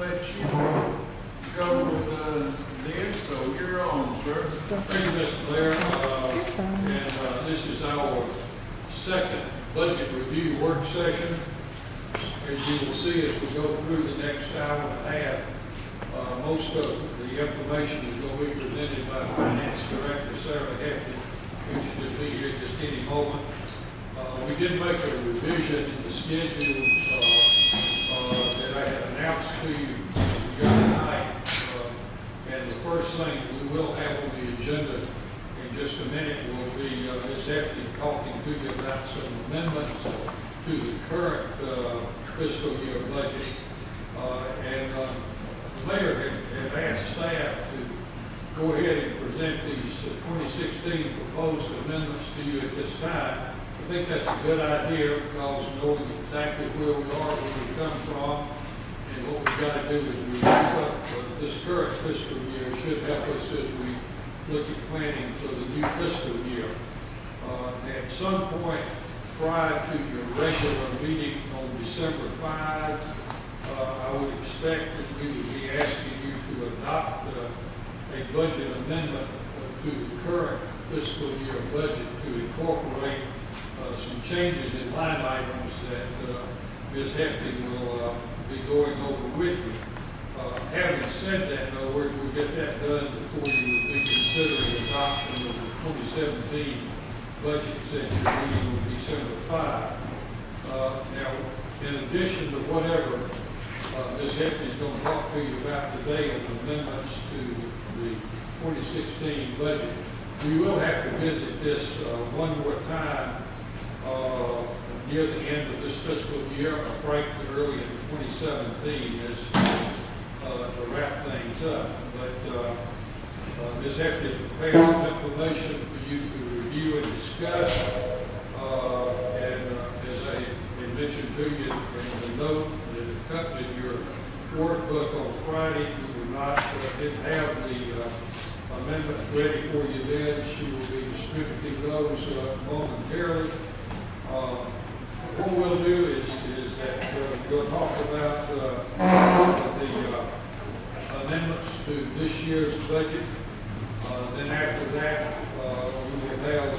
let you go with this, so you're on, sir. Thank you, Mr. Blair. And this is our second budget review work session. As you will see as we go through the next hour and a half, most of the information is going to be presented by Finance Director Sarah Hefty, who should be here just any moment. We did make a revision in the schedule that I had announced to you the other night. And the first thing we will have on the agenda in just a minute will be Ms. Hefty talking to you about some amendments to the current fiscal year budget. The mayor had asked staff to go ahead and present these 2016 proposed amendments to you at this time. I think that's a good idea because knowing exactly where we are, where we come from, and what we've got to do is we wrap up this current fiscal year should help us as we look at planning for the new fiscal year. At some point prior to your regular meeting on December 5, I would expect that we would be asking you to adopt a budget amendment to the current fiscal year budget to incorporate some changes in line items that Ms. Hefty will be going over with you. Having said that, in other words, we'll get that done before you would be considering adoption of the 2017 budget set your meeting on December 5. Now, in addition to whatever Ms. Hefty is going to talk to you about today on amendments to the 2016 budget, we will have to visit this one more time near the end of this fiscal year, or frankly early in 2017 to wrap things up. But Ms. Hefty has prepared some information for you to review and discuss. And as I had mentioned to you in the note that accompanied your workbook on Friday, we didn't have the amendments ready for you then. She will be distributing those momentarily. What we'll do is that we'll talk about the amendments to this year's budget. Then after that, we will have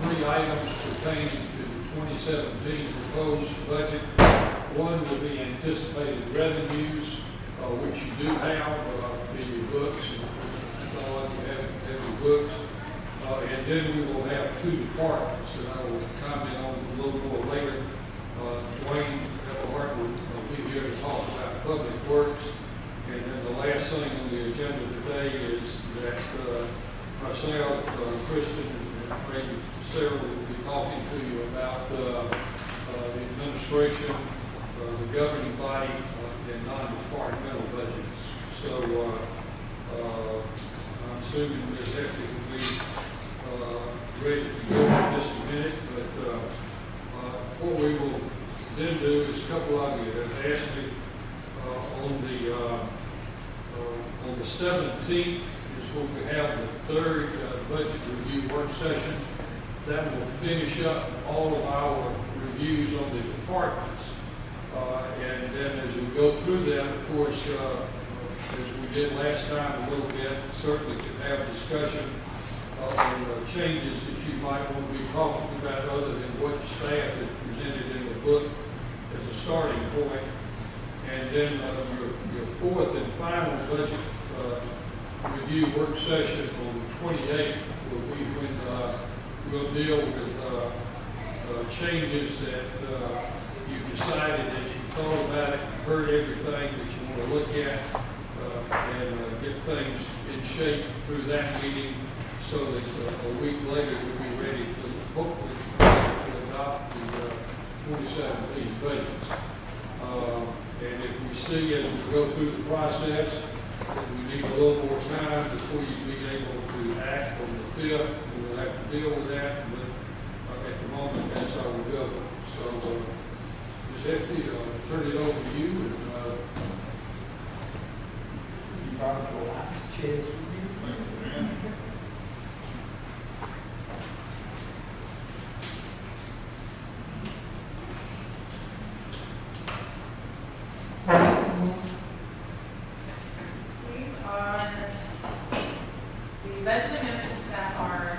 3 items pertaining to the 2017 proposed budget. One will be anticipated revenues, which you do have in your books. And all of you have your books. And then we will have 2 departments that I will comment on a little more later. Dwayne Hart will be here to talk about public works. And then the last thing on the agenda today is that myself, Kristen, and maybe Sarah will be talking to you about the administration, the governing body, and non-departmental budgets. So I'm assuming Ms. Hefty will be ready to go in just a minute. But what we will then do is a couple of you have asked me on the 17th is when we have the 3rd budget review work session. That will finish up all of our reviews on the departments. And then as we go through them, of course, as we did last time a little bit, certainly can have discussion on changes that you might want to be talking about other than what staff has presented in the book as a starting point. And then your 4th and final budget review work session on the 28th will be when we'll deal with changes that you decided as you thought about it, you heard everything that you want to look at, and get things in shape through that meeting so that a week later we'll be ready to hopefully adopt the 2017 budget. And if we see as we go through the process that we need a little more time before you be able to act on the 5th, we'll have to deal with that. But at the moment, that's how we go. So, Ms. Hefty, I'll turn it over to you. And, you probably will have to chairs with you. budget amendments that are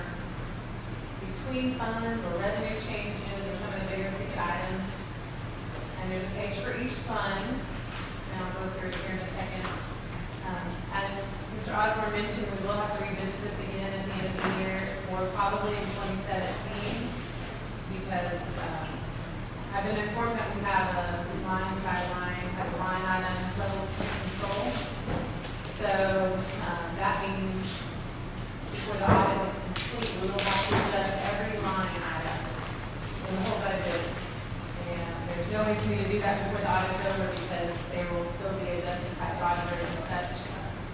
between funds or revenue changes or some of the bigger ticket items. And there's a page for each fund, and I'll go through it here in a second. As Mr. Osborne mentioned, we will have to revisit this again at the end of the year, or probably in 2017, because I've been informed that we have a line by line, have a line item level of control. So that means before the audit is complete, we will have to adjust every line item in the whole budget. And there's no way for me to do that before the audit's over because there will still be adjustments by the auditor and such.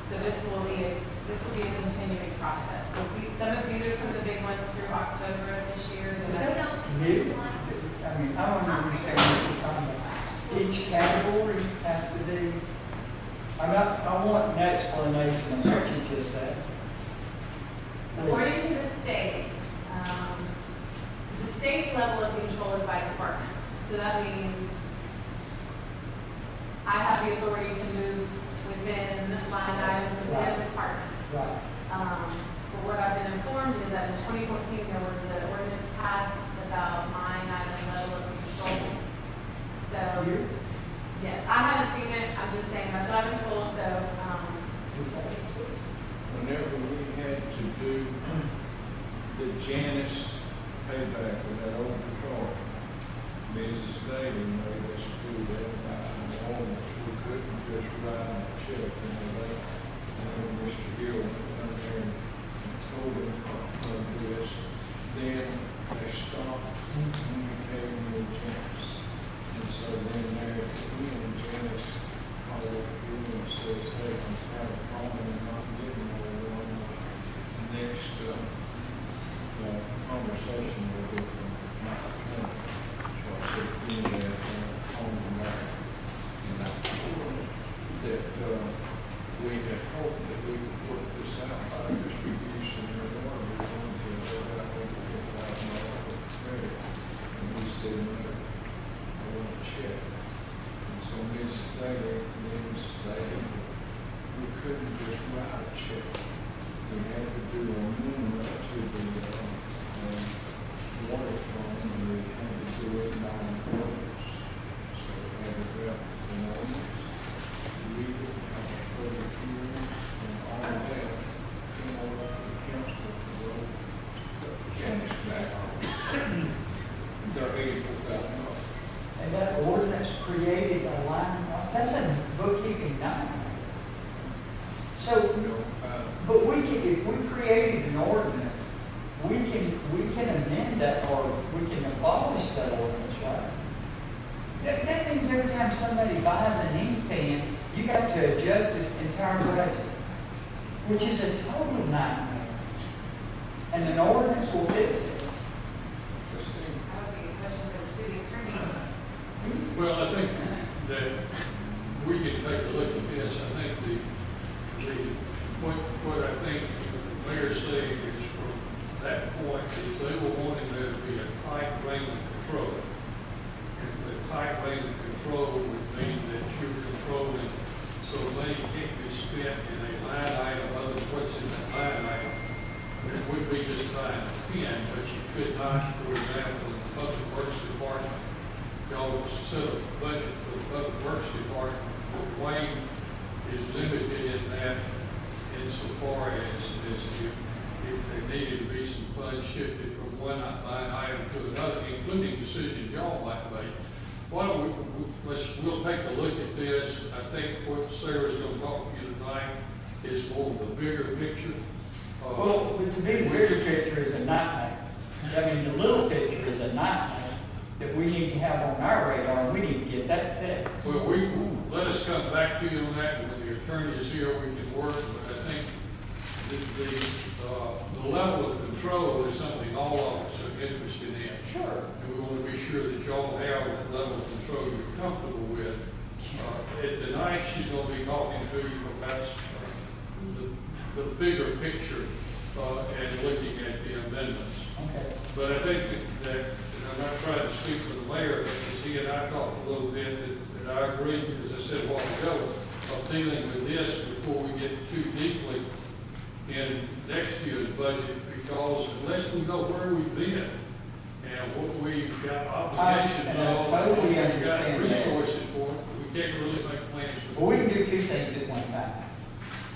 So this will be a continuing process. So some of these are some of the big ones through October of this year. Is that new? I mean, I don't understand what you're talking about. Each category has to be, I want an explanation of what you just said. According to the state's level of control is by department. So that means I have the authority to move within line items within a department. Right. But what I've been informed is that in 2014 there was an ordinance passed about line item level of control. So, yes, I haven't seen it. I'm just saying that's what I've been told. So, Whenever we had to do the Janus payback with that old patrol, Mrs. Daly made us do that by ordinance. We couldn't just write a check and that. And Mr. Gill went there and told him of this. Then they stopped communicating with Janus. And so then there, Janus called and says, hey, I'm having a problem and not getting where we want. Next conversation will be from Mike Trump. So I said, in there, home and back. And I told him that we had hoped that we could work this out by just reducing their water. We wanted to go out over $4,000 credit. And he said, no, I want to check. And so Ms. Daly, we couldn't just write a check. We had to do a amendment to the water fund, and we had to do it by ordinance. So we had to draft an ordinance, read it, have a public hearing, and all of that in order for the council to go Janus back on. They're $84,000. And that ordinance created a line, that's a bookkeeping nightmare. So, but we can, if we created an ordinance, we can amend that, or we can abolish that ordinance, right? That means every time somebody buys an ink pen, you got to adjust this entire budget, which is a total nightmare. And an ordinance will fix it. that would be a question for the city attorney. Well, I think that we can take a look at this. I think what I think the mayor's saying is from that point is they were wanting there to be a tight rein of control. And the tight rein of control would mean that you're controlling so money can't be spent in a line item other than what's in that line item. It would be just buying a pen, but you could not, for example, in the Public Works Department, y'all set a budget for the Public Works Department, but Wayne is limited in that insofar as if there needed to be some funds shifted from one line item to another, including decisions y'all might make. Why don't we'll take a look at this. I think what Sarah's going to talk to you tonight is more of the bigger picture. Well, to me, the bigger picture is a nightmare. I mean, the little picture is a nightmare that we need to have on our radar, and we need to get that fixed. Well, let us come back to you on that, and when the attorney is here, we can work, but I think the level of control is something all of us are interested in. Sure. And we want to be sure that y'all have the level of control you're comfortable with. Tonight, she's going to be talking to you about the bigger picture and looking at the amendments. Okay. But I think that and I'm not trying to speak for the mayor, because he and I talked a little bit that I agree, as I said a while ago, of dealing with this before we get too deeply in next year's budget, because unless we know where we've been and what we've got obligations I on, totally we've got understand that. resources for it, we can't really make plans for. Well, we can do two things at one time.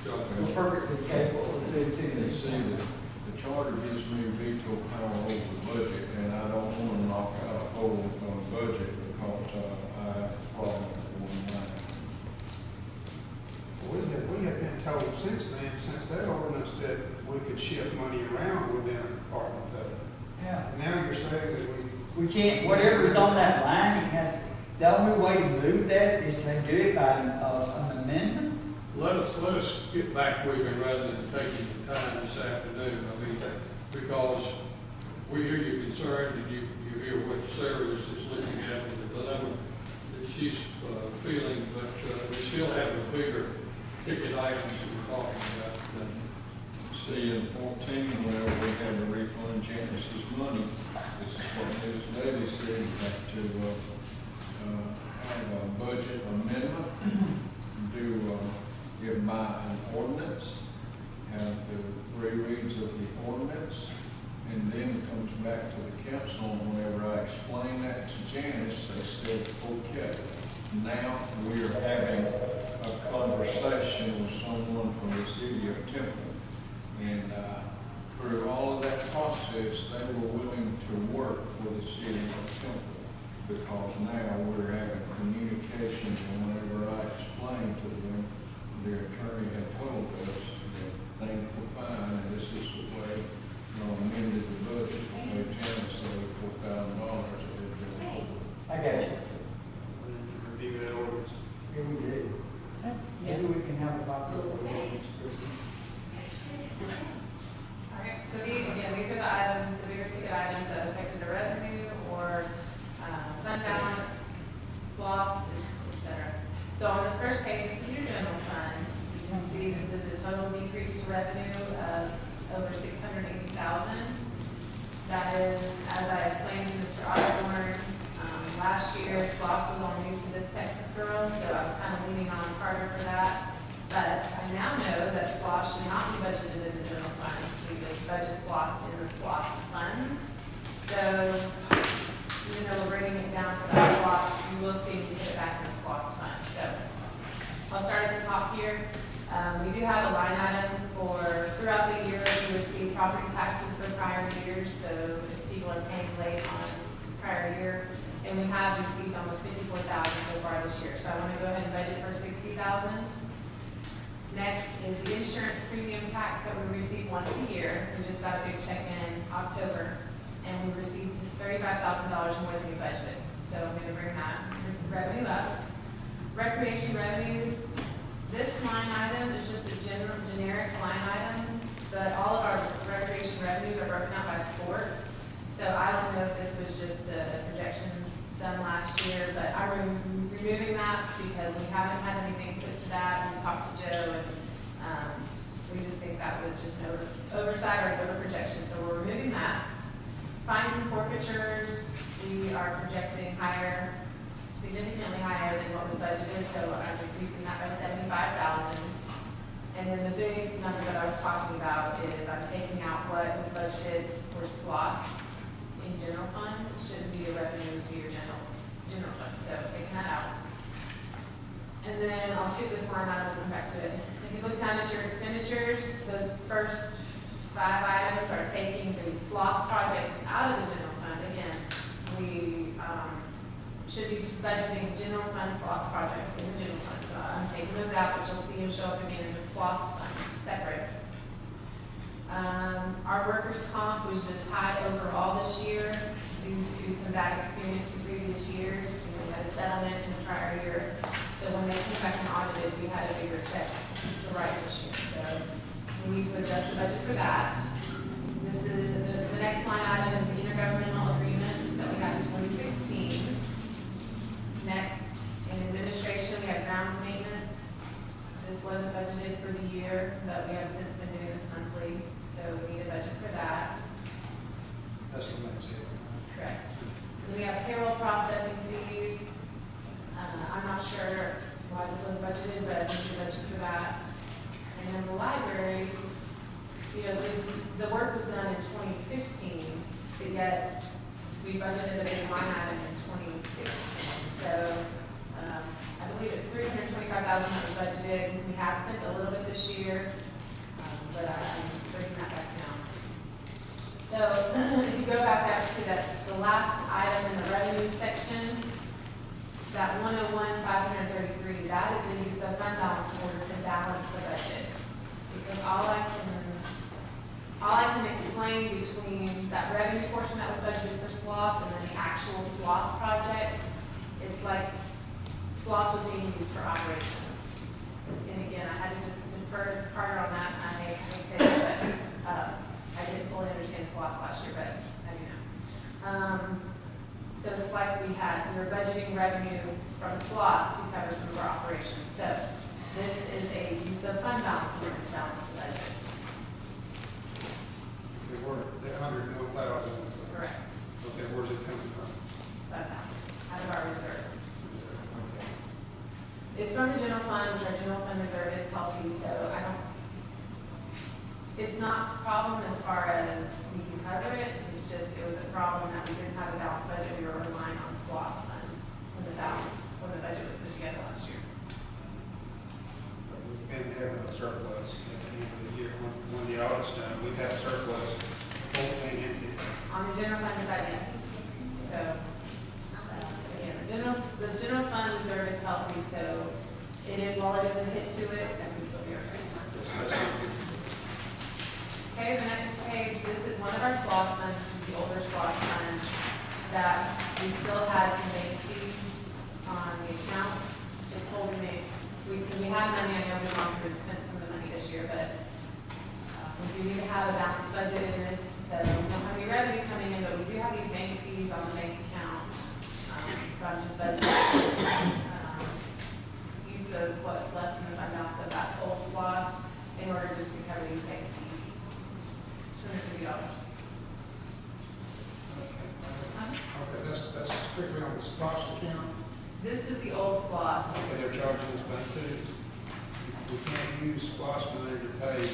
So, We're perfectly capable of doing two You things. see, the charter gives me veto power over the budget, and I don't want to knock out a hole on the budget because I have problems with one We have been told since then, since that ordinance, that we could shift money around within a department though. Yeah. And now you're saying that we, We can't, whatever's on that line, it has, the only way to move that is to do it by an amendment. let us get back with him rather than taking the time this afternoon. I mean, because we hear your concern and you hear what Sarah is looking at and the dilemma that she's feeling, but we still have the bigger ticket items that we're talking about. See, in 14, where we had to refund Janice's money, this is what Ms. Davis said, you have to have a budget amendment, give by an ordinance, have the rereads of the ordinance, and then it comes back to the council, and whenever I explain that to Janice, they said, okay, now we are having a conversation with someone from the city of Temple. And through all of that process, they were willing to work with the city of Temple, because now we're having communication, and whenever I explained to them, the attorney had told us that things were fine, and this is the way, amended the budget, they changed $74,000 that they've been over. I got you. we need to review that ordinance. Here we do. Maybe we can have a copy of the ordinance, Christie. All right, so these are the items, the bigger ticket items that affected the revenue or fund balance, SPOS, et cetera. So on this first page, this is your general fund. You can see this is a total decrease to revenue of over $680,000. That is, as I explained to Mr. Osborne, last year SPOS was all new to this Texas borough, so I was kind of leaning on Carter for that. But I now know that SPOS should not be budgeted in the general fund. We just budget SPOS in the SPOS funds. So even though we're bringing it down for that SPOS, you will see me put it back in the SPOS fund. So I'll start at the top here. We do have a line item for throughout the year we receive property taxes for prior years. So if people are paying late on prior year, and we have received almost $54,000 so far this year. So I want to go ahead and budget for $60,000. Next is the insurance premium tax that we receive once a year. We just got a big check in October, and we received $35,000 more than we budgeted. So I'm going to bring that revenue up. Recreation revenues. This line item is just a generic line item, but all of our recreation revenues are broken out by sport. So I don't know if this was just a projection done last year, but I'm removing that because we haven't had anything put to that. And we talked to Joe, and we just think that was just an oversight or an over projection. So we're removing that. Fines and forfeitures, we are projecting higher, significantly higher than what was budgeted. So I'm increasing that by $75,000. And then the big number that I was talking about is I'm taking out what was budgeted for SPOS in general fund. It shouldn't be a revenue to your general fund, so taking that out. And then I'll skip this line item and come back to it. If you look down at your expenditures, those first 5 items are taking the SPOS projects out of the general fund. Again, we should be budgeting general fund SPOS projects in the general fund. So I'm taking those out, but you'll see them show up again in the SPOS fund separate. Our workers' comp was just high overall this year due to some bad experience in previous years. We had a settlement in the prior year. So when they came back and audited, we had a bigger check to write this year. So we need to adjust the budget for that. This is the next line item is the intergovernmental agreement that we had in 2016. Next, in administration, we have grounds maintenance. This wasn't budgeted for the year, but we have since been doing this monthly. So we need a budget for that. That's what makes it. Correct. Then we have payroll processing fees. I'm not sure why this was budgeted, but I need a budget for that. And then the library, in 2015, but yet we budgeted a big line item in 2016. So, I believe it's $325,000 that was budgeted. We have spent a little bit this year, but I'm bringing that back down. So, if you go back up to the last item in the revenue section, that 101,533, that is the use of fund balance in order to balance the budget. Because all I can explain between that revenue portion that was budgeted for SPLOST and then the actual SPLOST projects, it's like SPLOST was being used for operations. And again, I had to defer to Carter on that, and I may say that, but I didn't fully understand SPLOST last year, but I do know. So it's like we were budgeting revenue from SPLOST to cover some of our operations. So this is a use of fund balance in order to balance the budget. Okay, where, the 101,000. Correct. Okay, where's it coming from? Fund balance, out of our reserve. It's from the general fund, which our general fund reserve is healthy, so it's not a problem as far as we can cover it. It's just, it was a problem that we didn't have a balanced budget. We were relying on SPLOST funds when the budget was put together last year. We've been having a surplus at the end of the year. When the audit's done, we've had a surplus 14 and 15. On the general fund side, yes. So, again, the general fund reserve is healthy, so it is, while it is a hit to it, then we will be okay. That's not good. Okay, the next page, this is one of our SPLOST funds. This is the older SPLOST fund that we still had some bank fees on the account, just holding it. We have money, I know we've gone through and spent some of the money this year, but we do need to have a balanced budget in this, so we don't have any revenue coming in, but we do have these bank fees on the bank account. So I'm just budgeting use of what's left in the fund balance of that old SPLOST in order just to cover these bank fees. $250. Okay, that's strictly on the SPLOST account. This is the old SPLOST. Okay, they're charging us bank fees. We can't use SPLOST money to pay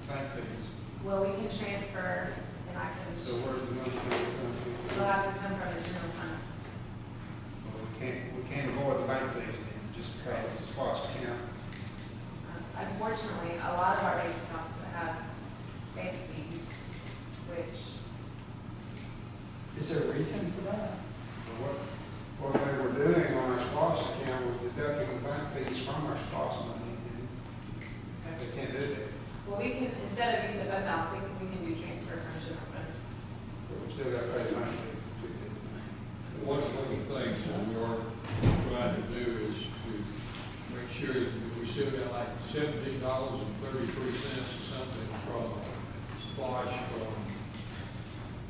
bank fees. Well, we can transfer, and I So can, where's the money coming from? it'll have to come from the general fund. Well, we can't avoid the bank fees then, just because it's a SPLOST account. Unfortunately, a lot of our bank accounts have bank fees, which, Is there a reason for that? But what they were doing on our SPLOST account was deducting the bank fees from our SPLOST money, and they can't do that. well, we can, instead of use of fund balance, we can do transfer from general fund. So we still got to pay the bank fees. One of the things that we are trying to do is to make sure that we still got like $17.33 or something from Splash from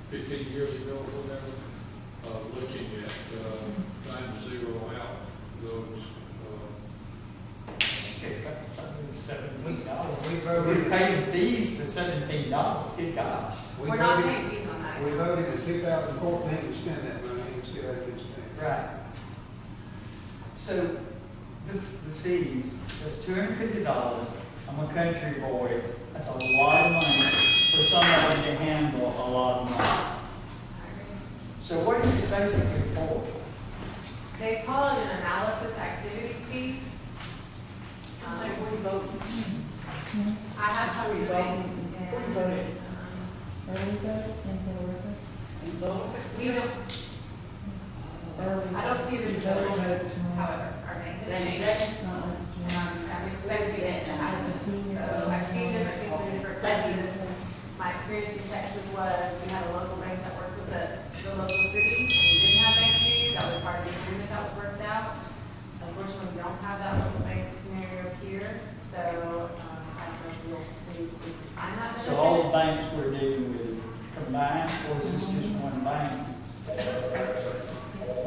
15 years ago or whatever, looking at trying to zero out those. $17. We're paying fees for $17. Good gosh. We're not paying fees on that. We voted in 2014 to spend that money, and it still hasn't been spent. Right. So the fees, that's $250. I'm a country boy. That's a lot of money for somebody to handle a lot of money. I agree. So what is it basically for? They call it an analysis activity fee. It's like we vote. I have to We read vote. it. We voted. Early vote and Hillary We vote. We don't, Early. I don't see this Early going, vote tomorrow. however, our bank has Then changed. next Not last year. I'm expecting it to happen. So I've seen different things in different places. My experience in Texas was we had a local bank that worked with the local city, and we didn't have bank fees. That was part of the agreement that was worked out. Unfortunately, we don't have that local bank scenario here, so I don't know if we find that benefit. So all the banks we're dealing with combined, or is this just one bank?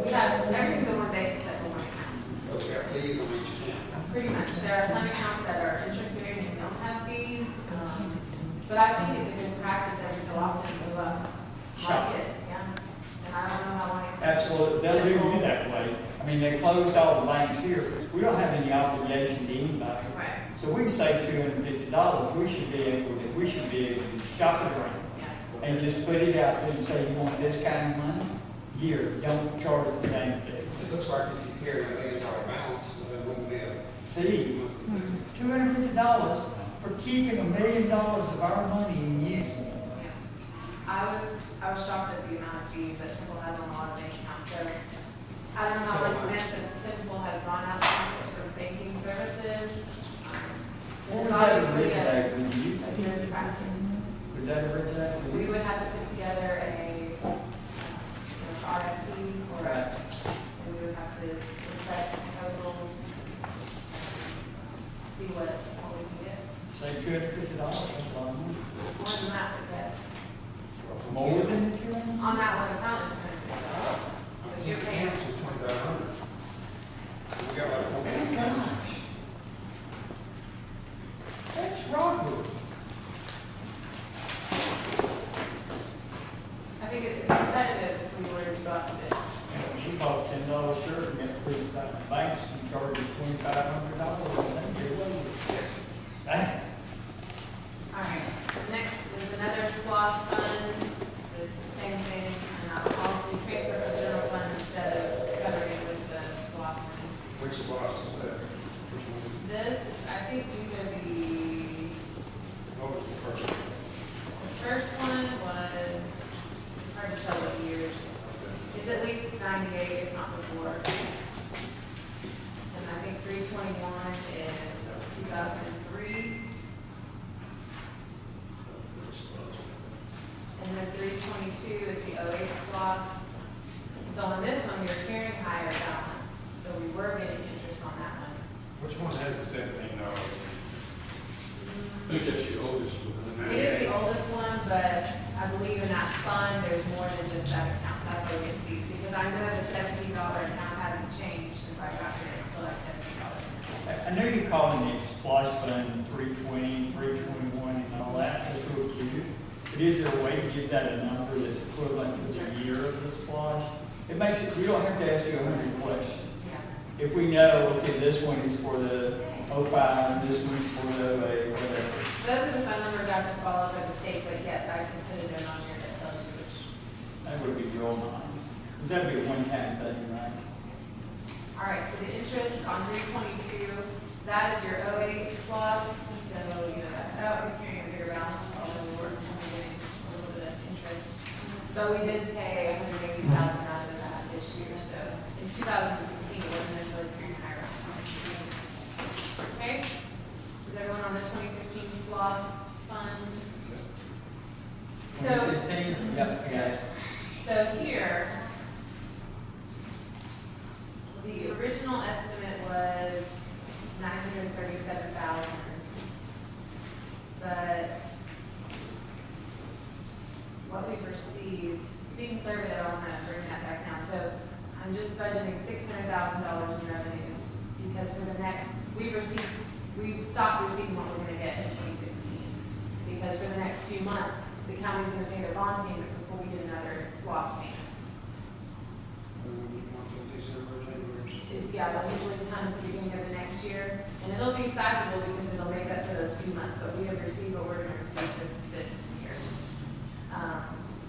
We have, everything's in one bank except for one account. Those got fees on each account. Pretty much. There are some accounts that are interest bearing and don't have fees. But I think it's a good practice every so often to like it, yeah. And I don't know how long it's. Absolutely, they'll do that way. I mean, they closed all the banks here. We don't have any obligation to anybody. Right, So we can save $250. We should be able to shop it around. yeah. And They just put it out there and say, you want this kind of money? Here, don't charge us the damn fee. It looks like if you carry $1 million balance, then wouldn't be a. Fee, $250 for keeping $1 million of our money and using it. I was shocked at the amount of fees that Temple has on a lot of bank accounts, so I don't know how much expensive Temple has gone out to for banking services. What It's would that obviously originate with you? a good practice. Would that originate with We you? would have to put together RFP or, Right. and we would have to request proposals, see what we can get. Say $250, that's a lot of money. It's more than that, but More than the 200? on that one account, it's $250. Because you're paying. Cancel 2,500. We got like Oh, 4. gosh. That's robbery. I think it's competitive if we were to go out to bid. We bought $10 shirt and got pushed back in the banks and charged us $2,500 and then get away with it. Dang. All right, next is another SPOS fund, this same thing, and I'll transfer from general fund instead of covering it with the SPOS money. Which lost is that? Which one? This, I think these are What was the first one? the first one was, it's hard to tell what years. It's at least 98, if not before. And I think 321 is 2003. And then 322 is the 08 lost. So on this one, we're carrying higher balance, so we were getting interest on that one. Which one has the $17? I think that's your oldest one. It is the oldest one, but I believe in that fund, there's more than just that account, that's why we get these, because I know the $17 account hasn't changed since I got here, it's still at $17. I know you're calling it Splash Fund 320, 321 and all that, that's real cute. But is there a way to give that a number that's equivalent to the year of the splash? It makes it, we don't have to ask you 100 questions. Yeah. If we know, okay, this one is for the 05, this one's for the 08, whatever. Those are the phone numbers I have to follow up with the state, but yes, I can put a note on here that tells you which. That would be real nice. Because that'd be a one-time thing, right? All right, so the interest on 322, that is your 08 SPOS, so, you know, that was carrying a bigger balance, although we're only getting a little bit of interest. But we did pay $180,000 out of that this year, so in 2016, it wasn't necessarily pretty high around. Okay? Is everyone on the 2015 SPOS fund? So, 2015? Yep, I got it. so here, the original estimate was 937,000. But what we've received, to be conservative, I want to bring that back down. So I'm just budgeting $600,000 in revenues because for the next, we've stopped receiving what we're going to get in 2016. Because for the next few months, the county's going to pay their bond payment before we get another SLOSS payment. Yeah, they'll usually come at the beginning of the next year, and it'll be sizable because it'll make up for those few months, but we have received what we're gonna receive for this year.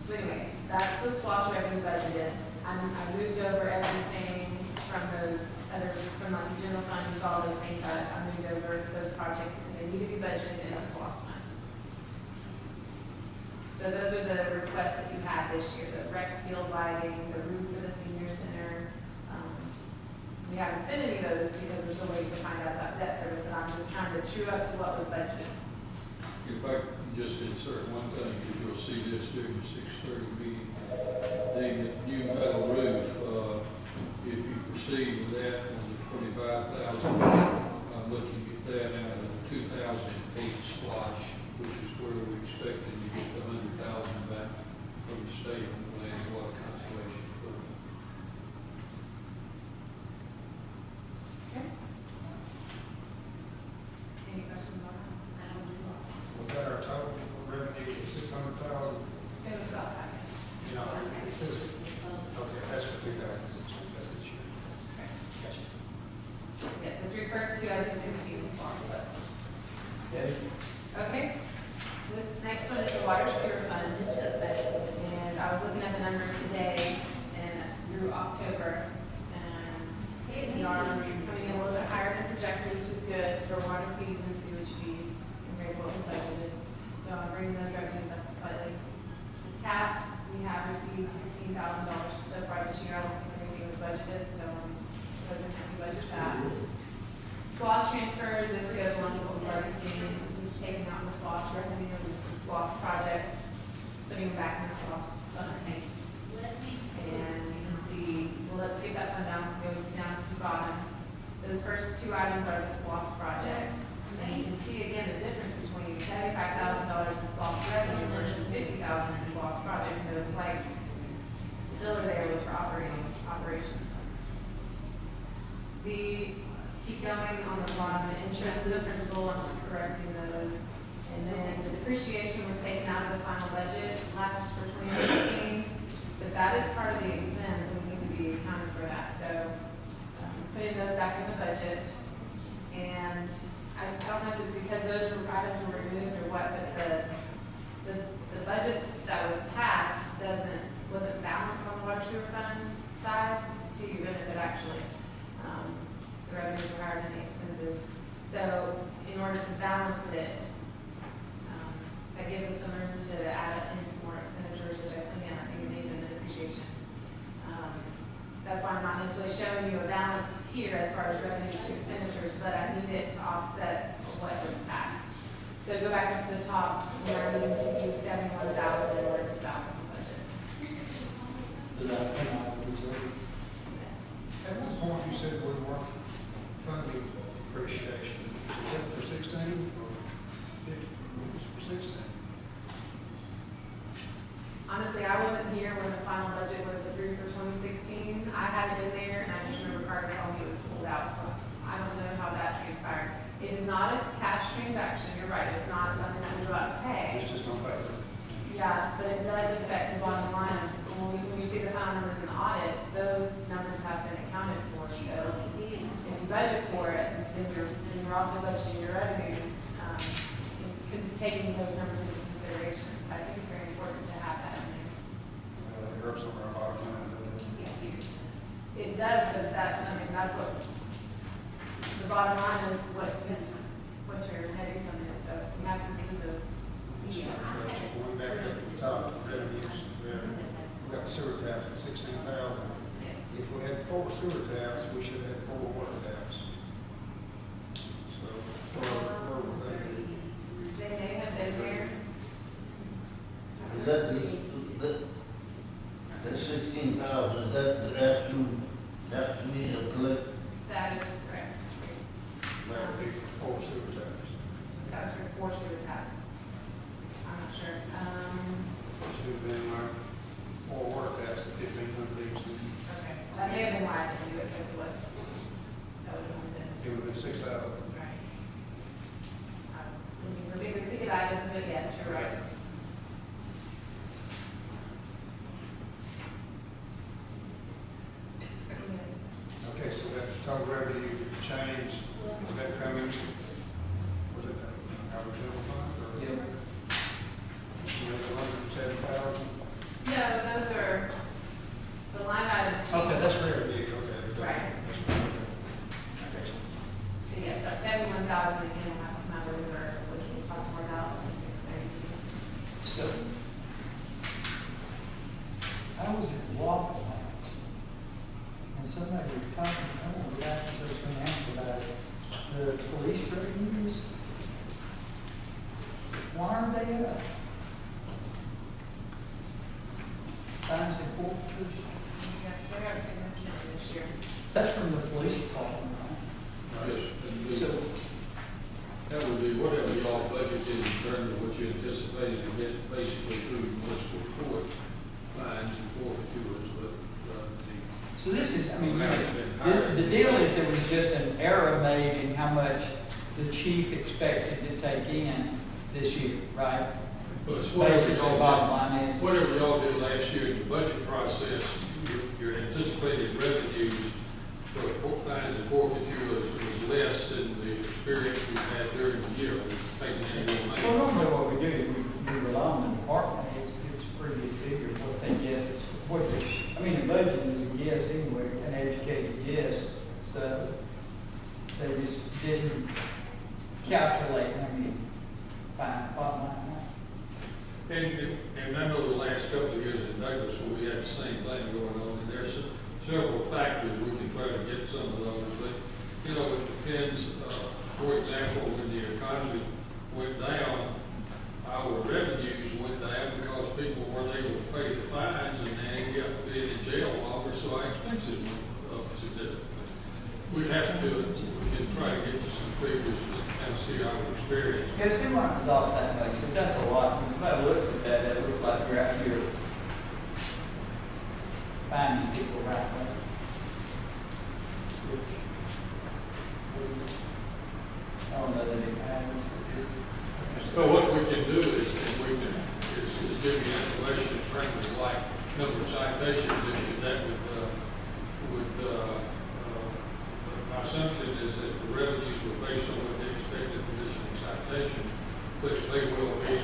So anyway, that's the SWAS revenue budgeted. I moved over everything from those other, from like the general fund, you saw those things, I moved over those projects because they need to be budgeted in the SWAS fund. So those are the requests that you had this year, the rec field lighting, the roof for the senior center. We haven't spent any of those because we're still waiting to find out about debt service, and I'm just trying to true up to what was budgeted. If I can just insert one thing, because you'll see this during the 6:30 meeting. The new metal roof, if you proceed with that on the 25,000, I'm looking at that out of the 2008 splash, which is where we expected to get the 100,000 back from the state on the land water conservation program. Okay. Any questions on that? I don't know. Was that our total revenue, $600,000? It was about that, yes. You know, it says, okay, that's for 2016, that's this year. Okay. Gotcha. Yes, it's referred to as the 15 SPOS, but. Okay. Okay. This next one is the water sewer fund. received $16,000 so far this year. I don't think anything was budgeted, so wasn't happy budget that. SLOSS transfers, this goes along with what we've already seen, which is taking out the SLOSS revenue, the SLOSS projects, putting them back in the SLOSS fund. And you can see, well, let's get that fund balance, go down to the bottom. Those first two items are the SLOSS projects. And you can see again the difference between $75,000 in SLOSS revenue versus $50,000 in SLOSS projects. So it's like the filler there was for operations. Keep going on the bottom, the interest and the principal, I'm just correcting those. And then the depreciation was taken out of the final budget last for 2016, but that is part of the expense and we need to be accounting for that. So putting those back in the budget. And I don't know if it's because those items were removed or what, but the budget that was passed wasn't balanced on the water sewer fund side to your benefit actually. The revenues were higher than the expenses. So in order to balance it, that gives us some room to add in some more expenditures, which I think you need in the depreciation. That's why I'm not necessarily showing you a balance here as far as revenues to expenditures, but I need it to offset what was passed. So go back up to the top, we are needing to use $71,000 in order to balance the budget. So that came out of reserve. Yes. At one point, you said we weren't funding depreciation. Is that for 16 or 15? It was for 16. Honestly, I wasn't here when the final budget was approved for 2016. I had it in there, and I just remember Carter telling me it was pulled out, so I don't know how that transpired. It is not a cash transaction, you're right, it's not something that we go out to pay. It's just on paper. Yeah, but it does affect the bottom line. When you see the final numbers in the audit, those numbers have been accounted for, so if you budget for it, then you're also budgeting your revenues, taking those numbers into consideration. So I think it's very important to have that in there. It hurts on our bottom line, doesn't it? It does, but that's what, the bottom line is what your net income is, so you have to include those. Going back up to the top, revenues, we got sewer taps at 16,000. Yes. If we had 4 sewer taps, we should have 4 water taps. So, where would they be? They may have been there. Is that 16,000, is that the actual, collect? That is correct. That would be for 4 sewer taps. That was for 4 sewer taps. I'm not sure. Should have been like 4 water taps at 1,500 each. Okay. That may have been why I didn't do it, because it was, that would have been. It would have been 6,000. Right. I was looking for bigger ticket items, but yes, you're right. Okay, so that total revenue change, is that coming, was it our general fund or? Yeah. $107,000? No, those are the line items. Okay, that's revenue, okay. Right. Okay. So yes, that 71,000 again, will have some other reserve, which we'll talk more about in 6:30. So, I was at Waffle House, and somebody was talking, I don't know, that was going to ask about it. The police revenues, why are they up? Fines and forfeitures, Yes, they are significant this year. that's from the police department, right? Yes, and So, that would be whatever y'all budgeted in terms of what you anticipated to get basically through municipal court fines and forfeitures, but so this is, I mean, Amount has been higher. the deal is there was just an error made in how much the chief expected to take in this year, right? but it's whatever Basically, y'all bottom did, line is. whatever y'all did last year in the budget process, your anticipated revenues for fines and forfeitures was less than the experience we've had during the year. We've taken in more money. Well, normally what we do is we rely on the department heads to give us a pretty good figure of what they guess it's, what they, I mean, the budget is a guess anyway, an educated guess. So they just didn't calculate, I mean, bottom line. And I know the last couple of years in Douglas, where we had the same thing going on, and there's several factors we can try to get some of those, but, you know, it depends, for example, when the economy went down, our revenues went down because people weren't able to pay the fines, and they ended up being in jail longer, so our expenses went up significantly. We'd have to do it, we can try to get you some figures, just to kind of see our experience. Yeah, see why it's off that much, because that's a lot. When somebody looks at that, it looks like you're out here finding people right away. I don't know that it happens. So what we can do is give you information in terms of like number of citations issued. That my assumption is that the revenues were based on what they expected from issuing citations, but they will be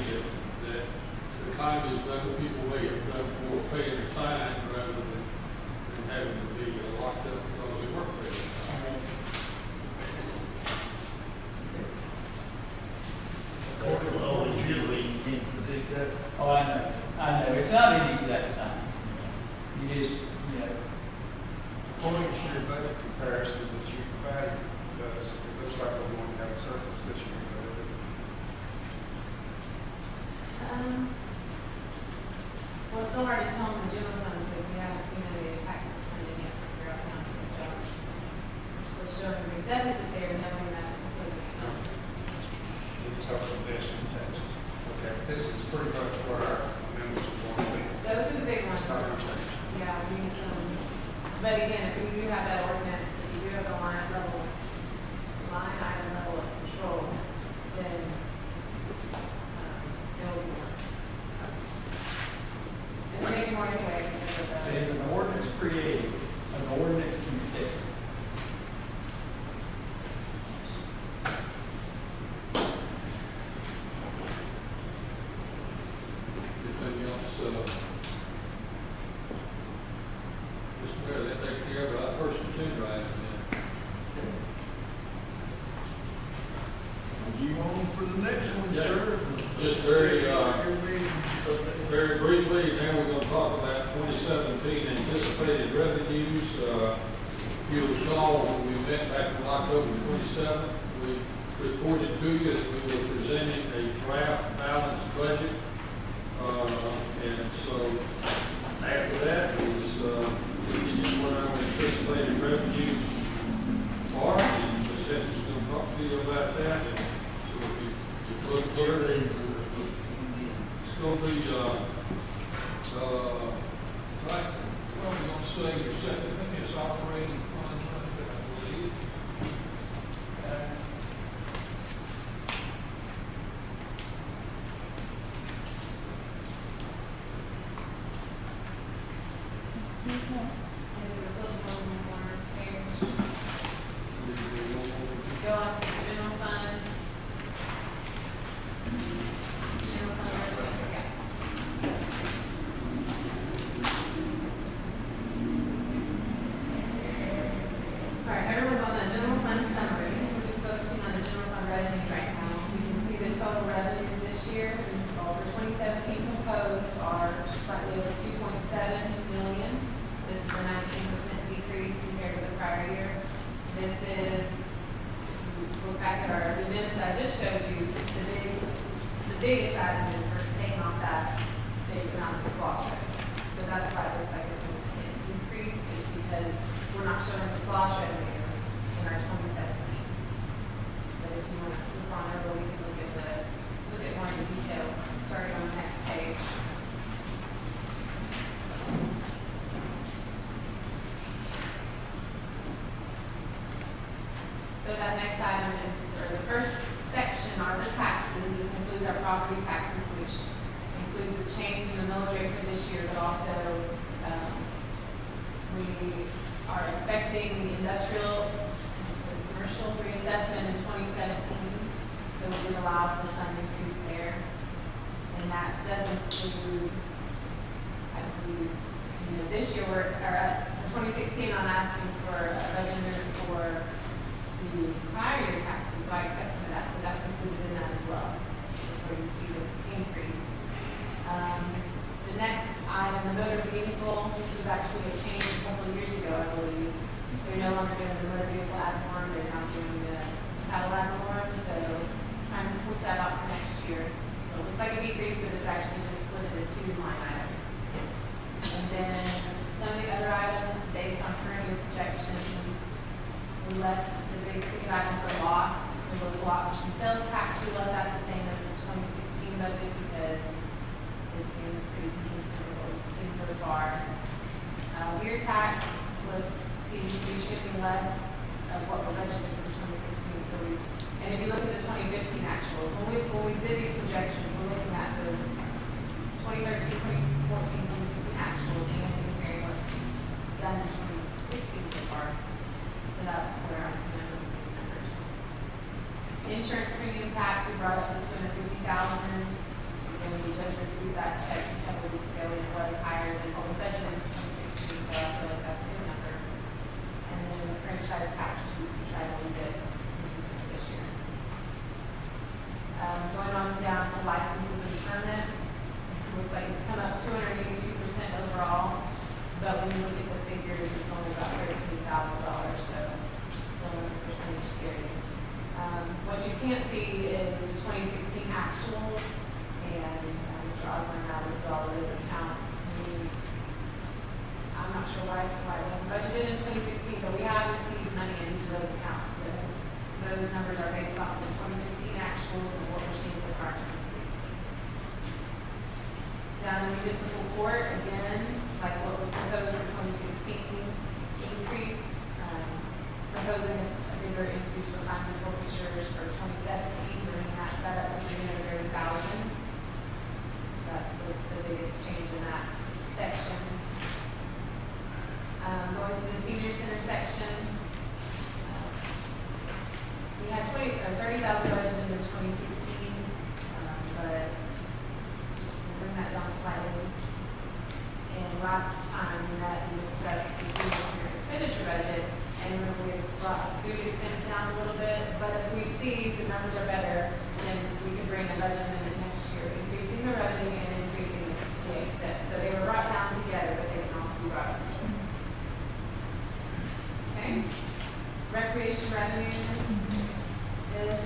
that the economy is done, people may have done more paying a fine rather than having to be locked up because they weren't paying. That's always usually you can't predict that. Oh, I know. It's not an exact science. You just, you know, According to your budget comparisons that you provided us, it looks like we're going to have a surplus this year. Well, it's still hard to tell in the general fund because we haven't seen any taxes coming in yet from Carroll County, so we're still showing a big deficit there, knowing that it's going to come. We talked about this in Texas. Okay, this is pretty much where our numbers are going to be. Those are the big ones. It's not going to change. Yeah, we need some, but again, if we do have that ordinance, if you do have a line item level of control, then it'll be more. And maybe more anyway, because of the. if an ordinance created, an ordinance can fix it. Anything else, Mr. Mayor, that take care of our first agenda item then. You on for the next one, Yeah. sir? Just very briefly, now we're gonna talk about 2017 anticipated revenues. You'll recall when we met back on October 27th, we reported to you that we were presenting a draft balanced budget. And so after that is, we can use what our anticipated revenues are, and the secretary's gonna talk to you about that. And so if you look here, it's gonna be, right, well, we're gonna say your second thing is operating funds, I believe. Go on to the general fund. General fund revenue, yeah. All right, everyone's on the general fund summary. We're just focusing on the general fund revenue right now. You can see the total revenues this year, for 2017 proposed are slightly over 2.7 million. This is a 19% decrease compared to the prior year. This is, if you look back at the minutes I just showed you, the biggest item is we're taking off that big amount of SPOS revenue. So that's why it looks like it's a decrease, is because we're not showing the SPOS revenue in our 2017. But if you want to look on over, we can look at more in detail, starting on the next page. So that next item is, or the first section are the taxes. This includes our property taxes, which includes the change in the millage rate for this year, but also we are expecting the industrial and commercial reassessment in 2017. So we did allow for some increase there. And that does include, I believe, this year for 2016, I'm asking for a budget for the prior year taxes, so I expect some of that, so that's included in that as well. That's where you see the increase. The next item, the motor vehicle, this was actually a change a couple of years ago, I believe. They're no longer doing the motor vehicle ad valorem, they're now doing the title ad valorem, so trying to split that out for next year. So it looks like a decrease, but it's actually just split into two line items. And then some of the other items, based on current year projections, we left the big ticket item for lost, the local option sales tax, we left that the same as the 2016 budget because it seems pretty consistent with what we've seen so far. Weir tax seems to be shifting less of what we're budgeted for 2016. So and if you look at the 2015 actuals, when we did these projections, we're looking at those 2013, 2014, 2015 actuals and comparing what's done in 2016 so far. So that's where I'm coming up with some of these numbers. Insurance premium tax we brought up to $250,000. And we just received that check a couple of weeks ago, and it was higher than what was budgeted in 2016, so I feel like that's a good number. And then the franchise tax receipts, we tried to leave it consistent with this year. Going on down to licenses and permits, it looks like it's come up 282% overall, but when you look at the figures, it's only about $13,000, so still a percentage scary. What you can't see is the 2016 actuals. And Mr. Osborne had as well as accounts. I'm not sure why it wasn't budgeted in 2016, but we have received money in each of those accounts. So those numbers are based off of the 2015 actuals and what we're seeing so far in 2016. Down in municipal court, again, like what was proposed for 2016, increase, proposing a bigger increase for fines and forfeitures for 2017, bringing that up to $330,000. That's the biggest change in that section. Going to the senior center section, we had 30,000 budgeted in 2016, but we'll bring that down slightly. And last time we met and discussed the senior center expenditure budget, and we brought food expense down a little bit. But if we see the numbers are better, then we can bring a budget amendment next year, increasing the revenue and increasing the expense. So they were brought down together, but they can also be brought up together. Okay. Recreation revenue is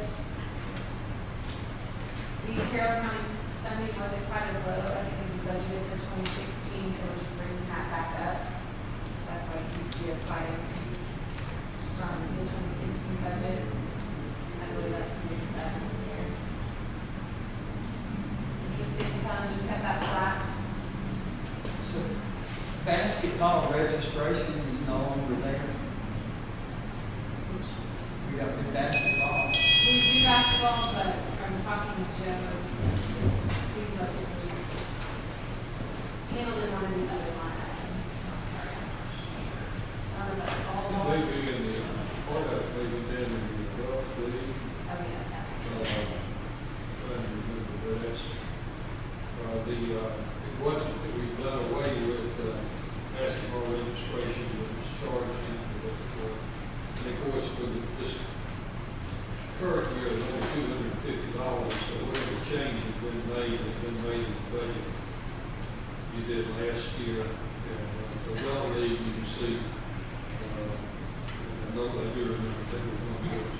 the Carroll County funding wasn't quite as low, I think, as we budgeted for 2016, so we're just bringing that back up. That's why you see a slight increase from the 2016 budget. I believe that's the big stuff here. Interest income, just kept that flat. So basketball registration is no longer there. We got new basketball. We do basketball, but from talking to Joe, it seems like it was handled in one of these other line items. I'm sorry. That's all. Maybe in the, part of it, maybe in the golf league. Oh, yes. Trying to remember the rest. It wasn't that we've done away with basketball registration that was charged in, but and of course, with this current year, it's only $250, so whatever change has been made in the budget you did last year. And the well league, you can see, I know I do remember that was one of those.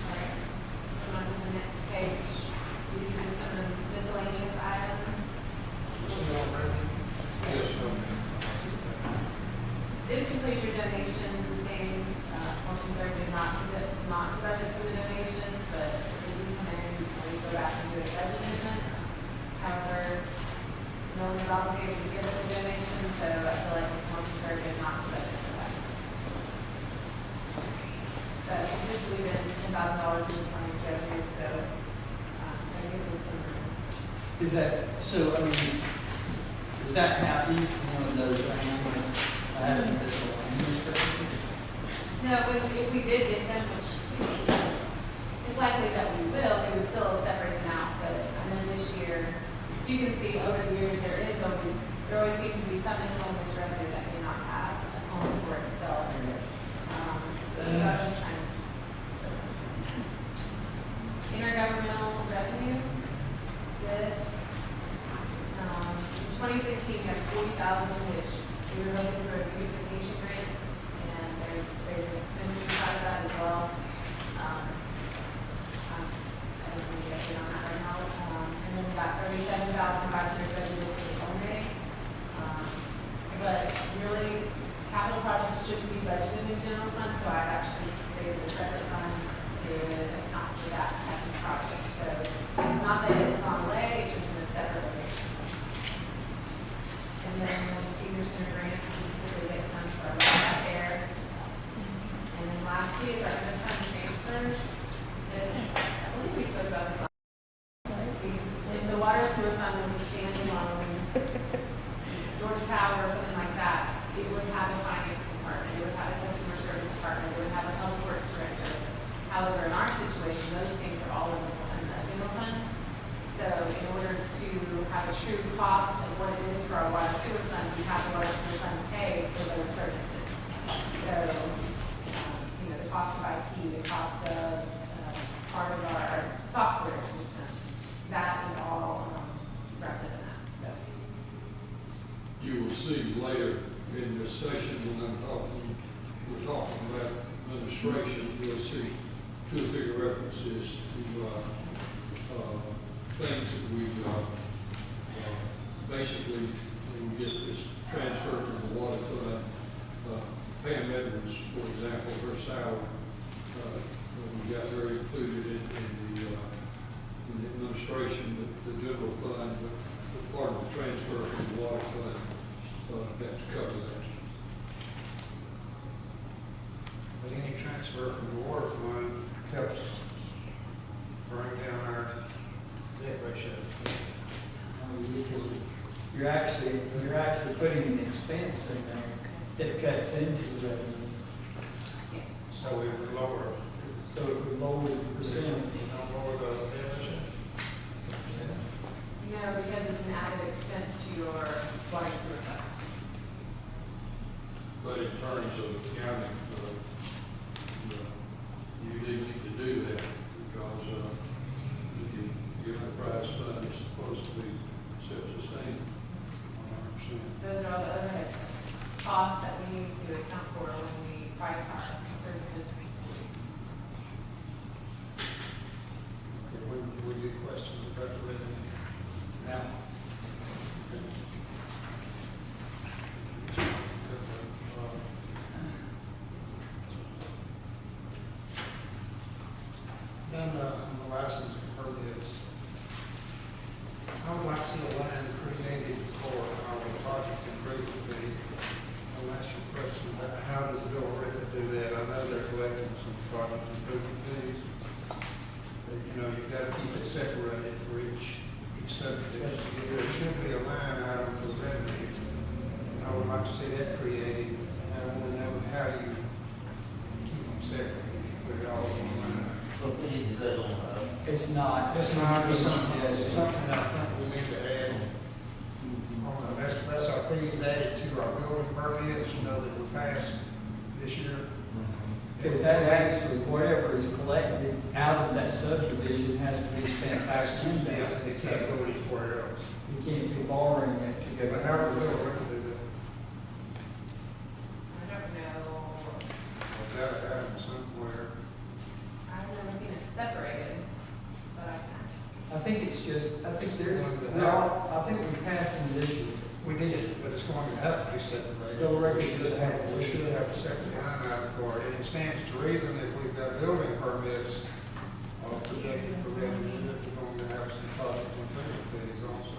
All right. Going on to the next page. We do some of the miscellaneous items. Yes, This includes your donations and things. More conservative not to budget for the donations, but if we do come in, we can always go back and do a budget amendment. However, no one is obligated to give us a donation, so I feel like it's more conservative not to budget for that. So it's typically been $10,000 in miscellaneous revenue, so that gives us some room. Is that, so, I mean, is that how each one of those are handled? No, if we did get them, which it's likely that we will, we would still separate them out. But I know this year, you can see over the years, there always seems to be some miscellaneous revenue that may not have a home for itself. So I was just trying to. Intergovernmental revenue, this 2016, we had 40,000, which we were looking for a beautification grant, and there's an expenditure side of that as well. I don't think we get it on that right now. And then about 37,500 residential for the only. But really, capital projects shouldn't be budgeted in general fund, so I've actually created a separate fund to account for that type of project. So it's not that it's gone away, it's just in a separate location. And then the senior center grant, we typically get funds for our lab there. And then lastly is our interfund transfers. This, I believe we spoke about this last. If the water sewer fund was a standalone Georgia Power or something like that, it would have a finance department, it would have a customer service department, it would have a public works director. However, in our situation, those things are all in the general fund. So in order to have a true cost of what it is for our water sewer fund, we have the water sewer fund pay for those services. So, the cost of IT, the cost of part of our software system, that is all wrapped up in that. So. You will see later in this session when we're talking about administration, you'll see 2 or 3 references to things that we basically, we get this transfer from the water fund. Pam Edwards, for example, her salary, we got her included in the administration, the general fund, but part of the transfer from the water fund, that's covered that. But any transfer from the water fund helps bring down our debt ratio. You're actually putting an expense in there that cuts into the revenue. So we would lower, So it would lower the percentage. lower the debt ratio. No, because it's an added expense to your water sewer fund. But in terms of accounting, you need to do that because your enterprise fund is supposed to be self-sustaining. 100%. Those are all the overhead costs that we need to account for when we price our services. Okay, we get questions about the revenue. Now, Then, on the license permits, I would like to see a line created for our project improvement fee. I'll ask you a question about how does Bill Rica do that? I know they're collecting some project improvement fees. But, you've got to keep it separated for each subdivision. There should be a line item for revenue. I would like to see that created, and I want to know how you keep them separate, if you put it all in one line. What page is that on? it's not. It's not, it's something, Yes, it's something I think we need to add. That's our fees added to our building permits, that we passed this year. Because that actually, whatever is collected out of that subdivision has to be spent back in there. It can't go anywhere else. You can't be borrowing it to go. But how does Bill Rica do that? I don't know, I've got to have them somewhere. I've never seen it separated, but I can. I think it's just, I think I think we passed them this year. We did, but it's going to have to be separated. Bill Rica We should have should a separate line item for it. And it stands to reason if we've got building permits projected for revenue, that we're going to have some project improvement fees also.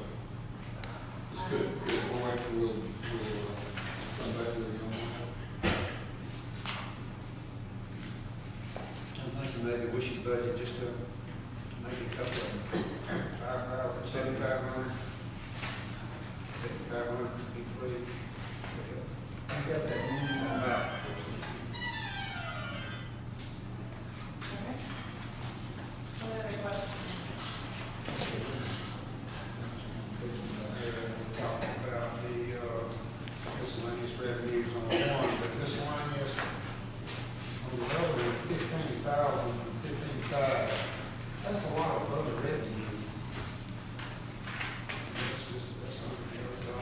It's good point, we'll come back with you on that. I'm thinking maybe we should budget just to maybe a couple of 5,000, 7,500. 7,500 each week. I got that in my mouth. Okay. Any other questions? We're talking about the miscellaneous revenues on one, but miscellaneous on the other, 15,000, 15,500. That's a lot of other revenue. That's something else.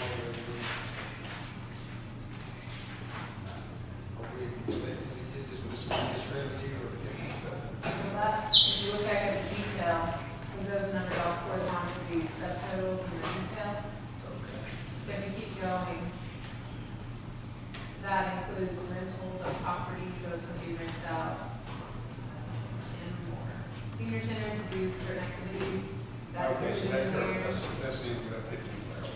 so somebody rents out and more. Senior center to do certain activities. That's Okay, so included in there. that's the, that 15,000.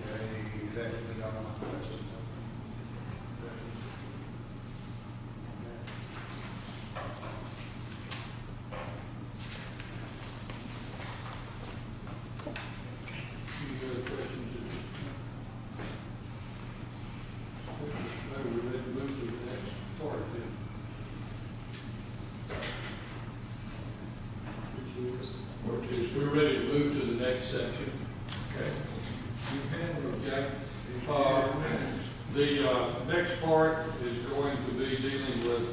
Okay, that would be all my questions. Any other questions at this time? Maybe we're ready to move to the next part then. We're ready to move to the next section. Okay. You handle it, Okay. Jack. The next part is going to be dealing with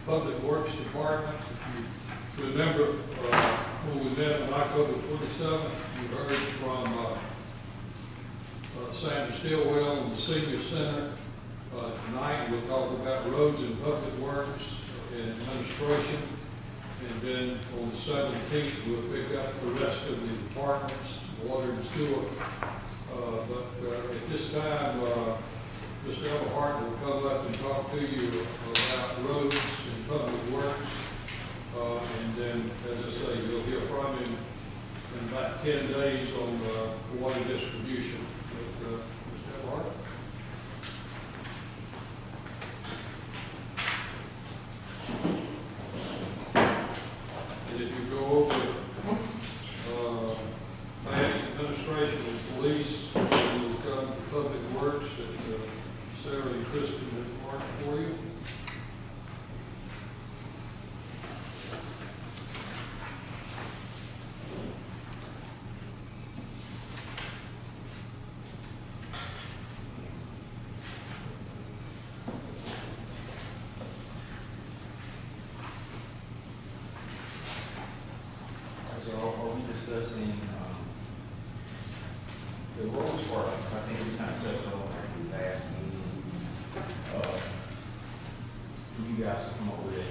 Public Works Department. If you remember, when we met on October 27th, you heard from Sandra Stillwell in the Senior Center. Tonight, we'll talk about roads and public works and administration. And then on the 17th, we'll pick up the rest of the departments, water and sewer. But at this time, Mr. Everhart will come up and talk to you about roads and public works. And then, as I say, you'll hear from him in about 10 days on water distribution. But, Mr. Everhart? And if you go over finance administration and police, and you'll come to public works that Sarah and Kristen have marked for you. So are we discussing, the roads part? I think we kind of touched on at the last meeting. For you guys to come up with a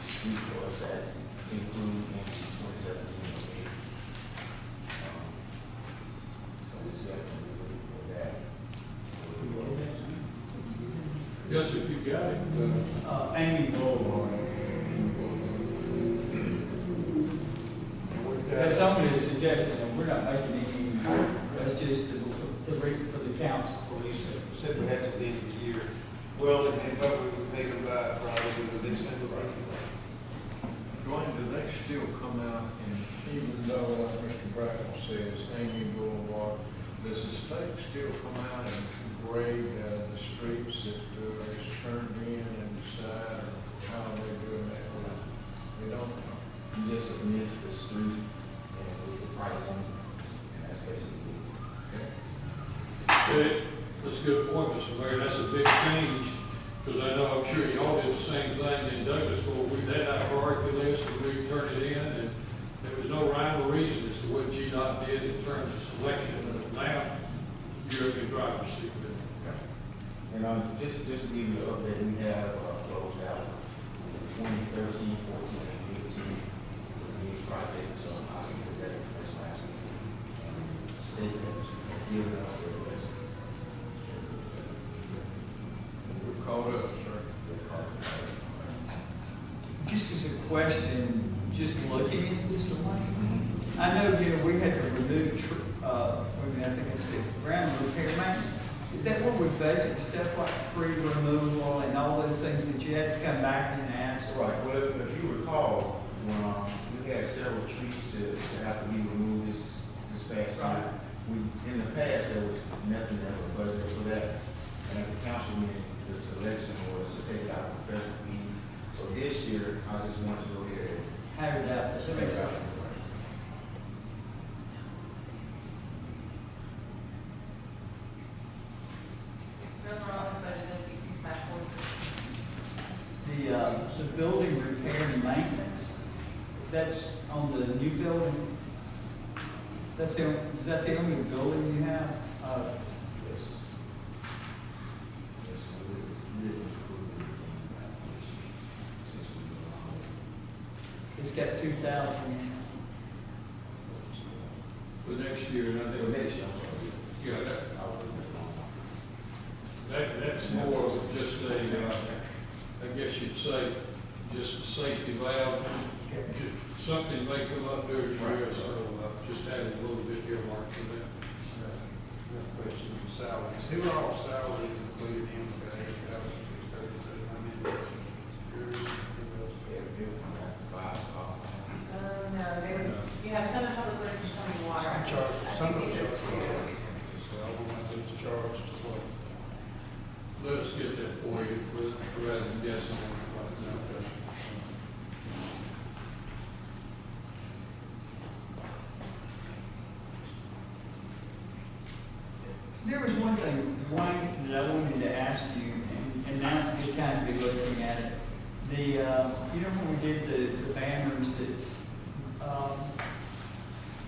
street course that include in 2017 okay? So this is definitely looking for that. Yes, if you got it. Amy Boulevard. That's only a suggestion, and we're not making any, that's just the read for the council. Well, you said we had to leave the year. Well, And what we would make them by probably the December break. Dwayne, do they still come out and even though, like Mr. Brackett says, Amy Boulevard, does the state still come out and grade the streets that is turned in and decide how they're doing that? They don't. you just submit the street and with the pricing, and that's basically it. Okay. That's a good point, Mr. Mayor. That's a big change, because I know, I'm sure y'all did the same thing in Douglasville. We had our priority list, and we turned it in, and there was no rhyme or reason as to what GDOT did in terms of selection. But now, you're in the driver's seat with it. And just to give you an update, we have closed out 2013, 14, and 15 with these projects. I see that information last week. State has given us the rest. We're caught up, sir. Just as a question, just looking at this one, I know, we had to remove, I think I said, ground repair maintenance. Is that what we budget, stuff like tree removal and all those things that you had to come back and ask? Right, well, if you recall, we had several trees to have to be removed this past year. In the past, there was nothing that was budgeted for that. And at the council meeting, the selection was to take it out of professional fees. So this year, I just wanted to go ahead and Have it out, that makes sense. Overall, the budget has increased by 40%. The building repair and maintenance, that's on the new building? Is that the only building you have? yes. Yes, so we really improved the since we It's got 2,000. For next year, and I were think, next year, I'm sorry. yeah, that, I was that's more of just a, I guess you'd say, just a safety valve. Something may come up during the year, so just add a little bit earmarked for that. No question on salaries. Who are all salaries included in the 8,633? I mean, yours, Yeah, bill come out five, No, you have some public works, some water. some charged, I some of think them these are charged. two. So I don't know who's charged as well. Let us get that for you, rather than guessing on it right now. There was one thing, Wayne, that I wanted to ask you, and now's a good time to be looking at it. The, you know, when we did the banners that,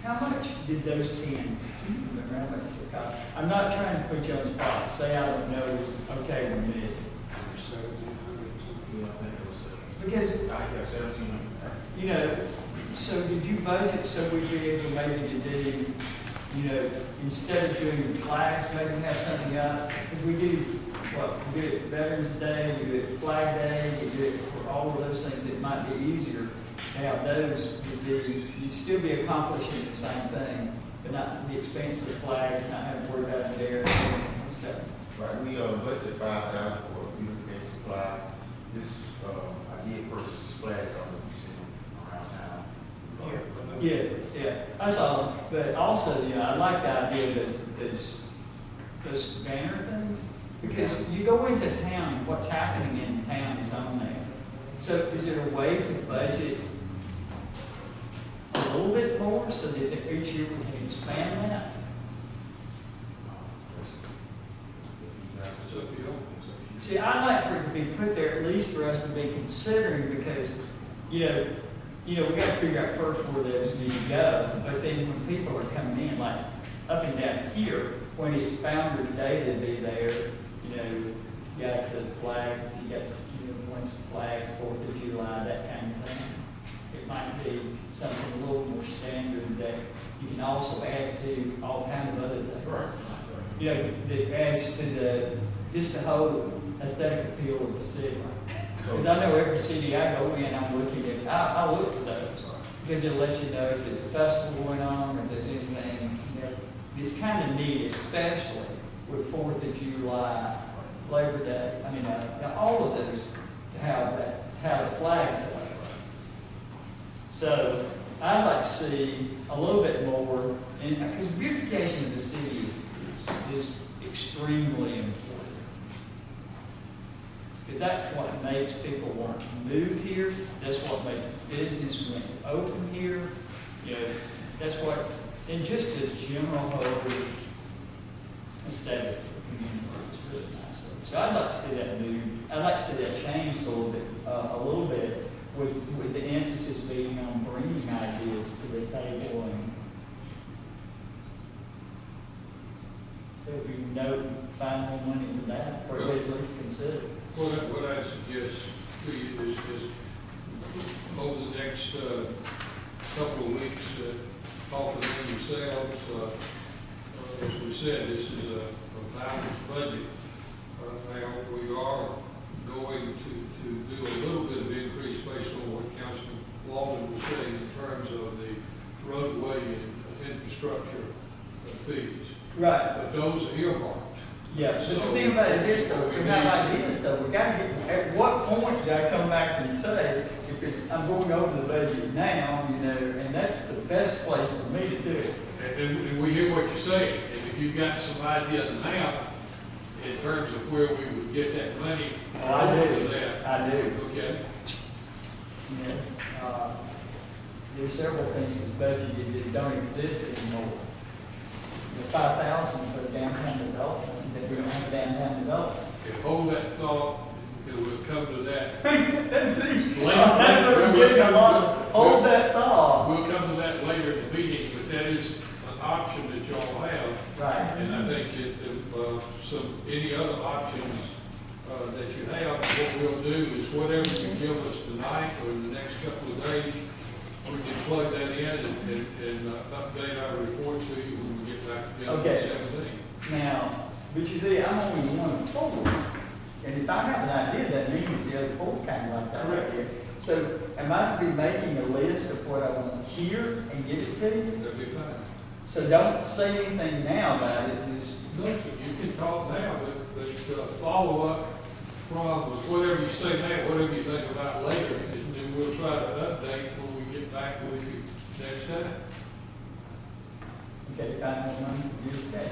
how much did those 10? Remember how much they cost? I'm not trying to put you on the spot. Say I don't know, it's okay with me. 1,700. yeah, I think it was, Because, I got 1,700. you know, so did you budget so we'd be able maybe to do, you know, instead of doing the flags, maybe have something up? Because we do, what, we do it Veterans Day, we do it Flag Day, we do it for all of those things. It might be easier to have those, would be, you'd still be accomplishing the same thing, but not at the expense of the flags, not having to worry about the air and stuff. Right, we, budgeted 5,000 for beautification supply. This, I did purchase flags on the, you see, around town. Yeah, I saw them, but also, you know, I like the idea that those banner things, because you go into town, what's happening in town is on there. So is there a way to budget a little bit more so that each year we can expand that? It's up to you. See, I'd like for it to be put there at least for us to be considering, because, you know, we gotta figure out first where this needs to go, but then when people are coming in, like up and down here, when it's Founder's Day to be there, you know, you got the flag, you got, you know, once flags, 4th of July, that kind of thing. It might be something a little more standard that you can also add to all kind of other things. Right. You know, that adds to the, just the whole aesthetic appeal of the city. Because I know every city I go in, I'm looking at, I look for those, because it'll let you know if there's a festival going on, or if there's anything, you know. It's kind of neat, especially with 4th of July, Labor Day, I mean, all of those, to have that, have the flags up. So, I'd like to see a little bit more, and, because beautification of the city is extremely important. Because that's what makes people want to move here, that's what makes business want to open here, you know, that's what, and just the general whole aesthetic of the community is really nice. So I'd like to see that move, I'd like to see that changed a little bit, with the emphasis being on bringing ideas to the table, and so if we know, find more money for that, or at least consider. Well, what I suggest to you is over the next couple of weeks, talk to them yourselves. As we said, this is a balanced budget. Now, we are going to do a little bit of increase based on what Councilman Walden was saying in terms of the roadway and infrastructure fees. Right. But those are earmarked. Yeah, but the thing about it is, though, it's not like this, though, we gotta get, at what point do I come back and say, if it's, I'm going over the budget now, you know, and that's the best place for me to do it. And we hear what you're saying, and if you've got some idea now, in terms of where we would get that money, Oh, I do. over that. I do. Okay? You know, there's several things in the budget that don't exist anymore. The 5,000 for downtown development, that we don't have downtown development. Okay, hold that thought, and we'll come to that. That's it. Later. That's what I'm getting a lot of, hold that thought. We'll come to that later in the meeting, but that is an option that y'all have. Right. And I think any other options that you have, what we'll do is whatever you give us tonight or in the next couple of days, we can plug that in and update our report to you when we get back together on Okay. the 17th. Now, but you see, I'm only 1 of 4. And if I have an idea, that means the other four kind of like that Correct. idea. So am I to be making a list of what I want here and give it to you? That'd be fine. So don't say anything now about it, just, No, sir, you can talk now, but follow up from whatever you say now, whatever you think about later, and then we'll try to update when we get back with you next time. okay, if I have money, you okay.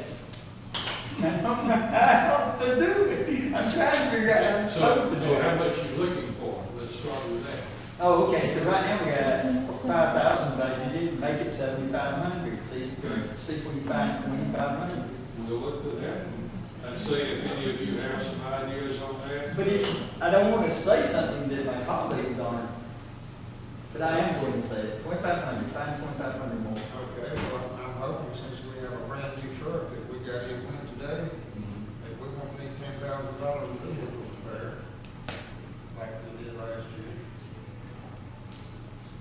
I don't know how to do it. I'm trying to figure out how to So do it. how much you looking for? Let's start with that. Oh, okay, so right now we got 5,000 budgeted, make it 7,500, see if we can find 2,500. We'll look at that and see if any of you have some ideas on that. But I don't want to say something that my colleagues aren't, but I am going to say it, 2,500, find 2,500 more. Okay, well, I'm hoping since we have a brand new truck that we got in with today, that we won't need $10,000 in vehicle repair like we did last year.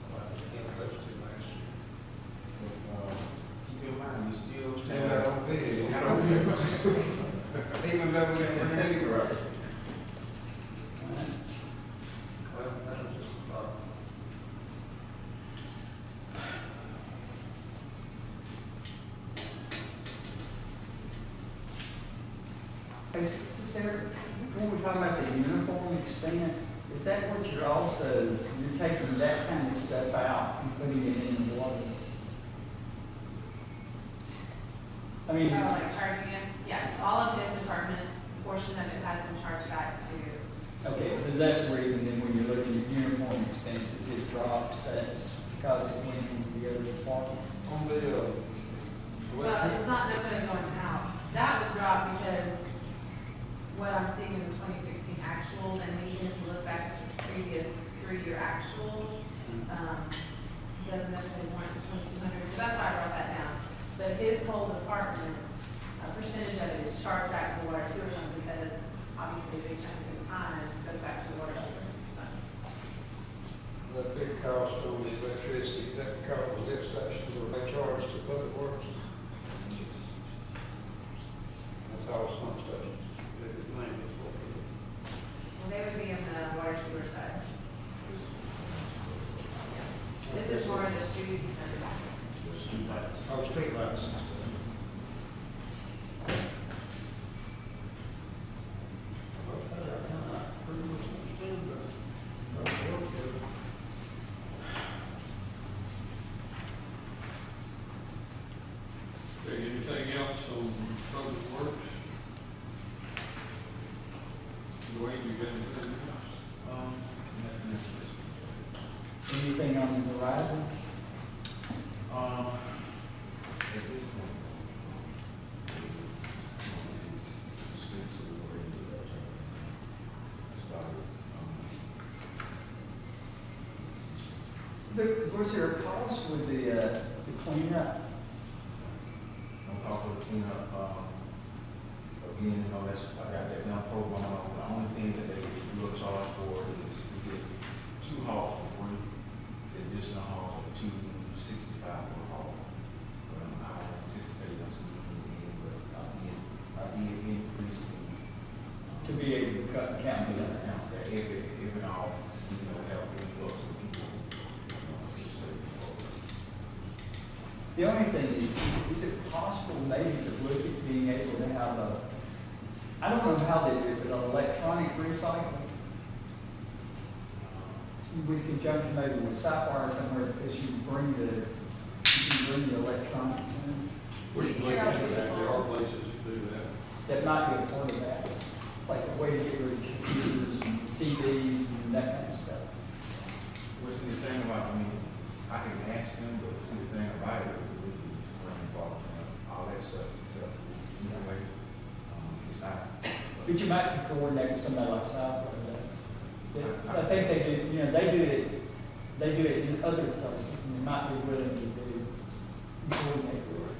Like we did last year. Keep in mind, we still. Still got on vehicle. Even though we didn't bring it right. Well, that was just a thought. Hey, Sarah, when we're talking about the uniform expense, is that what you're also, you're taking that kind of stuff out and putting it in the water? I mean, Oh, like charging him? Yes, all of his department, portion of it has been charged back to, okay, so that's the reason then when you're looking at uniform expenses, it drops, that's because it went into the other department. On the, well, it's not necessarily going out. That was dropped because what I'm seeing in the 2016 actuals, and we need to look back at the previous 3-year actuals, doesn't necessarily warrant the 2,200, so that's why I brought that down. But his whole department, a percentage of it is charged back to the water sewer fund because obviously a big chunk of his time goes back to the water sewer fund. the big cost on the electricity, is that because the lift stations are they charged to public works? That's all some stations. Well, they would be on the water sewer side. This is more of the street center. Oh, street lights and stuff. Okay, I kind of pretty much understand that. Okay. Okay, anything else on public works? Dwayne, you got anything else? Nothing else. Anything on the horizon? At this point, Was there a cost with the cleanup? I'm talking to clean up, again, you know, that's, I got that young program on, the only thing that they will charge for is to get 2 hauls for free. The additional hauls are $265 for a haul. But I don't anticipate us moving in, but I did increase the. To be able to cut count Yeah, that. now, that if it all, you know, help influx of people, you know, participate in the program. The only thing is it possible maybe to look at being able to have a, I don't know how they do it, but an electronic recycle with conjunction maybe with Sapphire somewhere, because you can bring the electronics in. We can look into that, there are places that do that. That might be a part of that, like a way to get rid of computers and TVs and that kind of stuff. Well, see, the thing about, I mean, I can ask them, but see, the thing about it, we can run involved in all that stuff, except, you know, like, it's not. But you might coordinate with somebody like Sapphire. I think they do, you know, they do it in other places, and they might be willing to coordinate with it.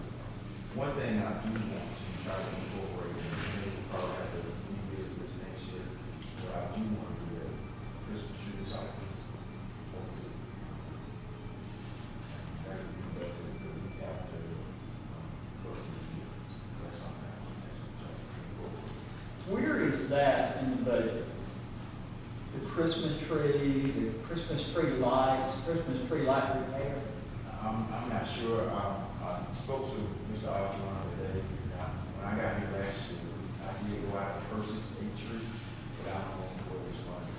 One thing I do want to try to incorporate, and we'll probably have to revisit this next year, what I do want to do is Christmas tree recycling. That would be better than the week after, first of the year. That's something I want to incorporate. Where is that in the budget? Christmas tree, the Christmas tree lights, Christmas tree light repair? I'm not sure. I spoke to Mr. Osborne today. When I got here last year, I did go out and purchase a tree, but I don't know where it's going.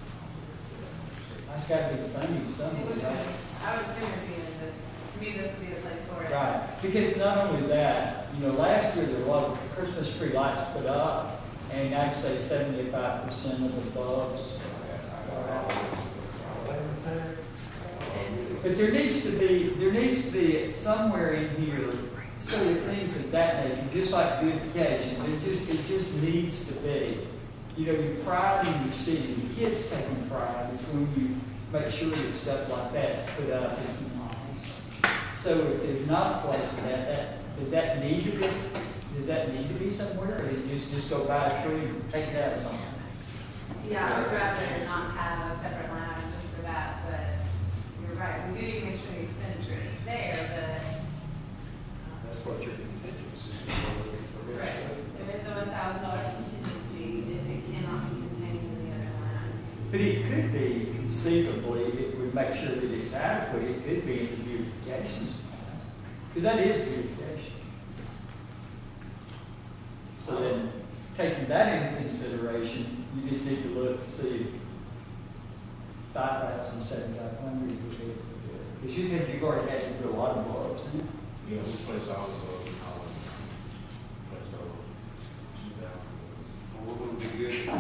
That's gotta be the funding It somewhere, would be- right? I would assume it'd be in this, to me, this would be the place for it. Right, because not only that, you know, last year there were a lot of Christmas tree lights put up, and I'd say 75% of the bulbs. But there needs to be somewhere in here, so that things of that nature, just like beautification, it just needs to be. You know, your pride in your city, the kids taking pride is when you make sure that stuff like that's put up is nice. So if there's not a place for that, does that need to be somewhere, or you just go buy a tree and take it out somewhere? Yeah, I would rather not have a separate line item just for that, but you're right, we do need to make sure the expenditure is there, but. That's what your contingency is. Right, there is a $1,000 contingency if it cannot be contained in the other line. But it could be conceivably, if we make sure that it's adequate, it could be in the beautification supplies. Because that is beautification. So then, taking that into consideration, you just need to look to see if 5,000, 7,500 would be good. Because you said you've already had to do a lot of bulbs, isn't it? Yeah, we placed all of those, placed over 2,000. We're gonna be good in a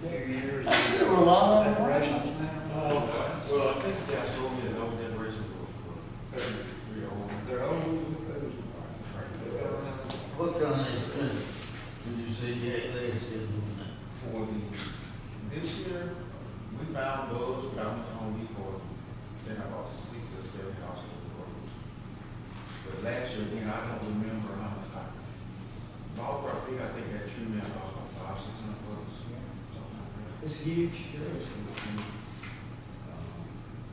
few years. There were a lot of them. Decorations now. Well, I think the guy told me that those decorations were pretty old. They're old. What kind of expense did you say you had last year doing that? For this year, we found those, but I went to Home Depot, then about $60 or $70 for those. But last year, again, I don't remember how much ballpark figure, I think that tree man cost about $500, $600, something like that. It's huge, sure.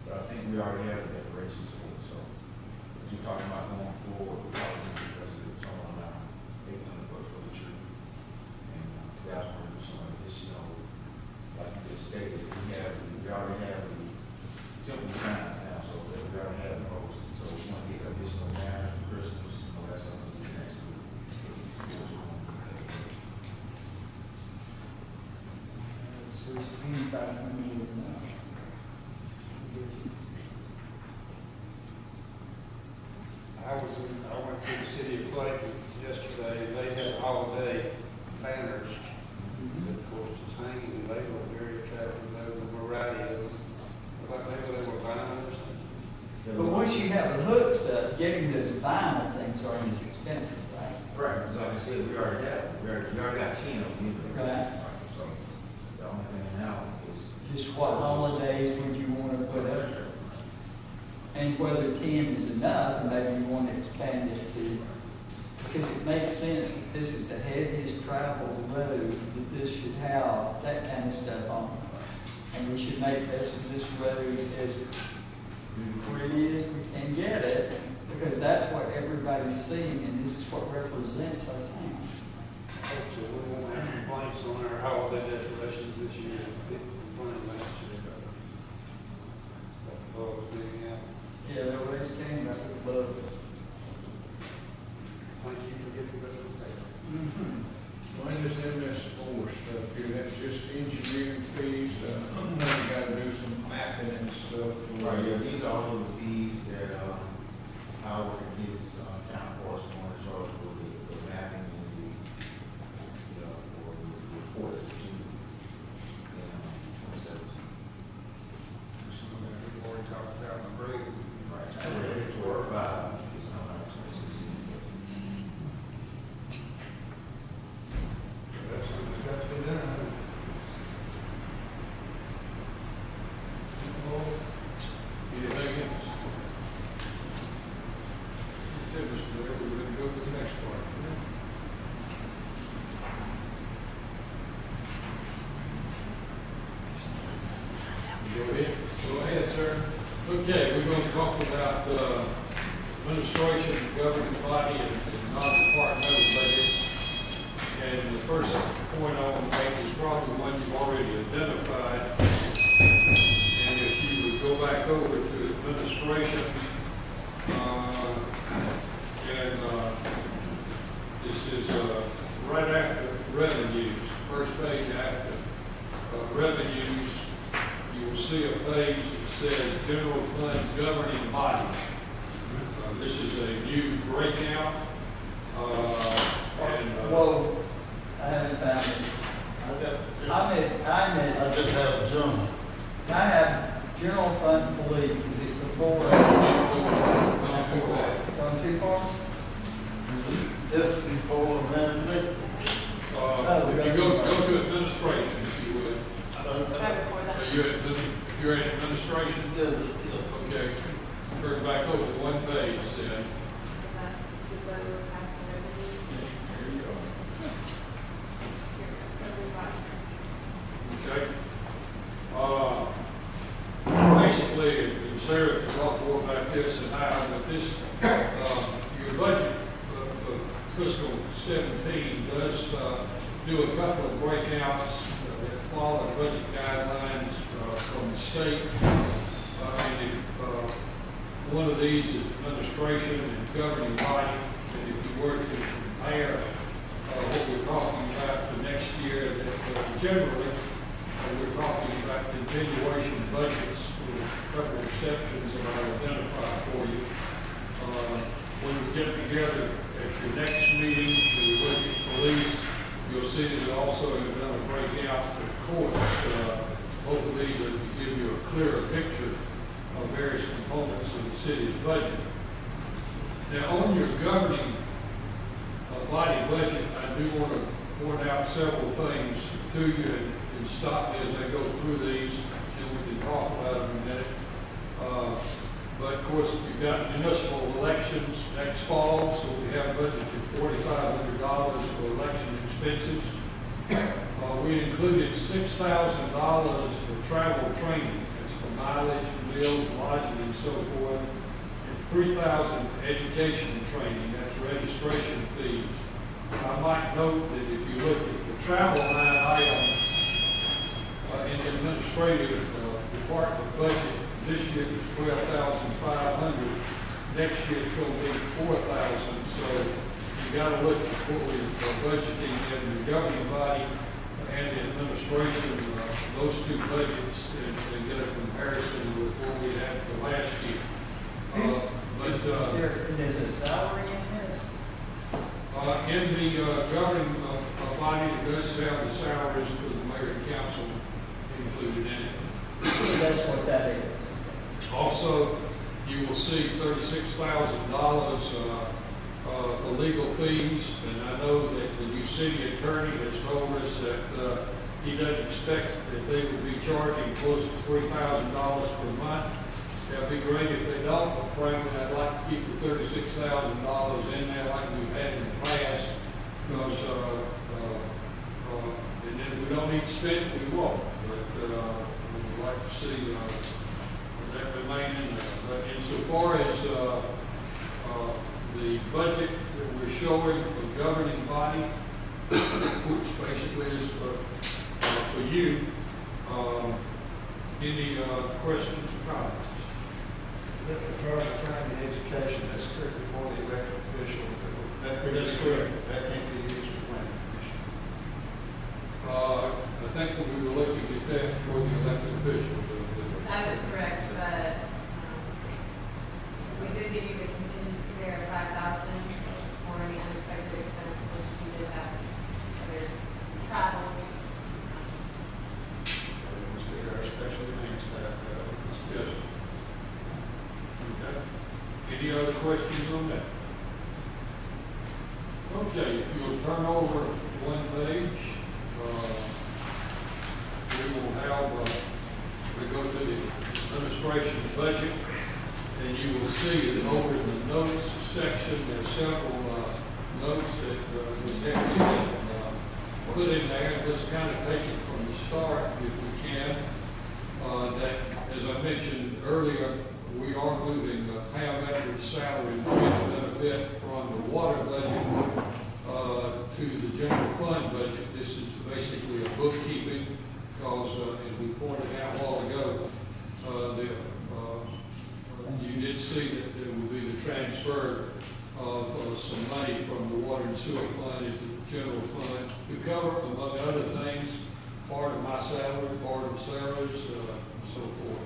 But I think we already have the decorations for it, so if you're talking about going forward, we probably need to budget somewhere around $800 for the tree. And that's where there's some additional, like you just stated, we already have the temple signs now, so we already have those. So we want to get additional banners for Christmas, you know, that's something we next week. So it's $25 million. I went through the city of Clayton yesterday, they had holiday banners, that of course it's hanging, and they were very attractive, there was a variety of them, like maybe they were vinyl or something. But once you have the hooks up, getting those vinyl things aren't as expensive, right? Right, like I said, we already got 10 of them. Right. So the only thing now is. Just what holidays would you want to put up? And whether 10 is enough, or maybe you want to expand it to, because it makes sense that this is the heaviest traveled road, that this should have that kind of stuff on it. And we should make this road as pretty as we can get it, because that's what everybody's seeing, and this is what represents our town. Hopefully, we won't have complaints on our holiday decorations this year, people complained last year about the bulbs being out. Yeah, they always came up with love. Thank you for getting rid of the paper. Well, in this MS4 stuff here, that's just engineering fees, we gotta do some mapping and stuff. Right, yeah, these are all of the fees that, Howard and his, town force want to charge for the mapping and for the report that's due in, 2017. Some of that we've already talked about in the break. Right, so we're 4 or 5, it's not like 2016. That's what's got to be done. Anything else? Okay, Mr. Mayor, we're going to go to the next part. Go ahead, sir. Okay, we're going to talk about administration, governing body, and non-departmental budgets. And the first point I want to make is probably one you've already identified. go back over to administration. And this is right after revenues, first page after revenues, you will see a page that says general fund governing body. This is a new breakout. Whoa, I haven't found it. I just have Zoom. I have general fund police, is it before? Gone too far? Just before amendment. If you go to administration, if you would. Right before that. If you're in administration, okay, turn back over to one page then. There you go. Okay. Basically, and Sarah can talk more about this and how, but this, your budget for fiscal 17 does do a couple of breakouts that follow budget guidelines from the state. And if one of these is administration and governing body, and if you were to compare what we're talking about for next year, that generally we're talking about continuation budgets with a couple of exceptions that I'll identify for you. When we get together at your next meeting, we look at police, you'll see that also have done a breakout of courts. Both of these are to give you a clearer picture of various components of the city's budget. Now, on your governing body budget, I do want to point out several things to you and stop me as I go through these, and we can talk about them in a minute. But of course, we've got municipal elections next fall, so we have budgeted $4,500 for election expenses. We included $6,000 for travel training. It's for mileage, meals, lodging, and so forth. And $3,000 for education training. That's registration fees. I might note that if you look at the travel line item in the administrative department budget, this year it's $12,500. Next year it's going to be $4,000. So you got to look at what we're budgeting in the governing body and the administration, those two budgets, and get a comparison with what we had for last year. There's a salary in this? In the governing body, it does have the salaries for the mayor and council included in it. That's what that is. Also, you will see $36,000 for legal fees, and I know that the new city attorney has told us that he doesn't expect that they would be charging close to $3,000 per month. That'd be great if they don't, but frankly, I'd like to keep the $36,000 in there like we've had in the past, because and then if we don't need to spend it, we won't. But we'd like to see that remain in there. But insofar as the budget that we're showing for governing body, which basically is for you, any questions or comments? Is that for travel training and education, that's strictly for the elected officials? That's correct. That can't be used for planning commission. I think that we were looking at that for the elected officials. That is correct, but we did give you the contingency there of 5,000 for any unexpected expense, which we did have other travel. Must be our special needs staff. Yes. Okay. Any other questions on that? Okay, if you'll turn over one page, we will have, we go to the administration budget, and you will see that over in the notes section, there's several notes that was heavily put in there, just kind of take it from the start if we can. That, as I mentioned earlier, we are moving Pam Edwards' salary and fringe benefit from the water budget to the general fund budget. This is basically a bookkeeping, because as we pointed out a while ago, the transfer of some money from the water and sewer fund into the general fund to cover, among other things, part of my salary, part of Sarah's, and so forth.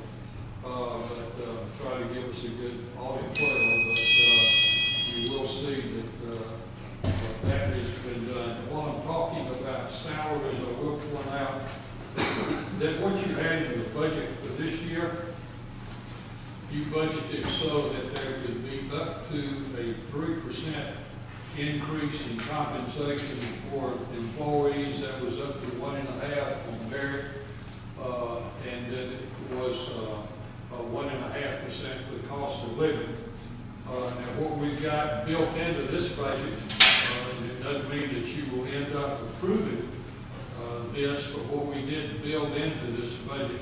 Try to give us a good audit trail, but you will see that that has been done. While I'm talking about salaries, I will point out that what you had in the budget for this year, you budgeted so that there could be up to a 3% increase in compensation for employees. That was up to 1.5% on merit, and then it was 1.5% for the cost of living. Now, what we've got built into this budget, it doesn't mean that you will end up approving this, but what we did build into this budget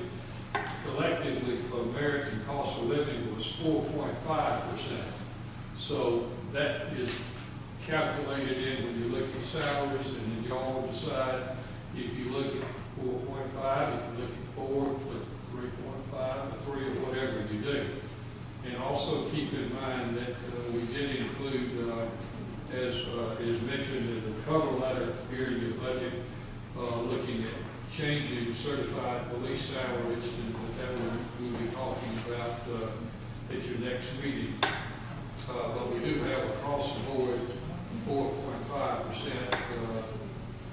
collectively for merit and cost of living was 4.5%. So that is calculated in when you look at salaries, and then you all decide if you look at 4.5, if you look at 4, look at 3.5, or 3, or whatever you do. And also keep in mind that we did include, as mentioned in the cover letter here in your budget, looking at changing certified police salaries, and that we'll be talking about at your next meeting. But we do have across the board 4.5%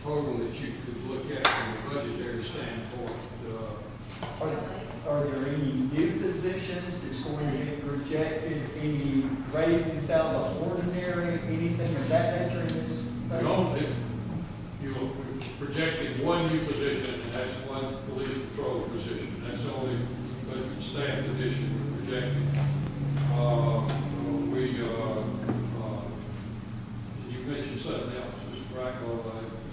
total that you could look at from a budgetary standpoint. Are there any new positions that's going to be projected, any raises out of the ordinary, anything of that nature in this budget? You projected one new position, and that's one police patrol position. That's the only staff addition we're projecting. You mentioned something else, Mr. Bracco, you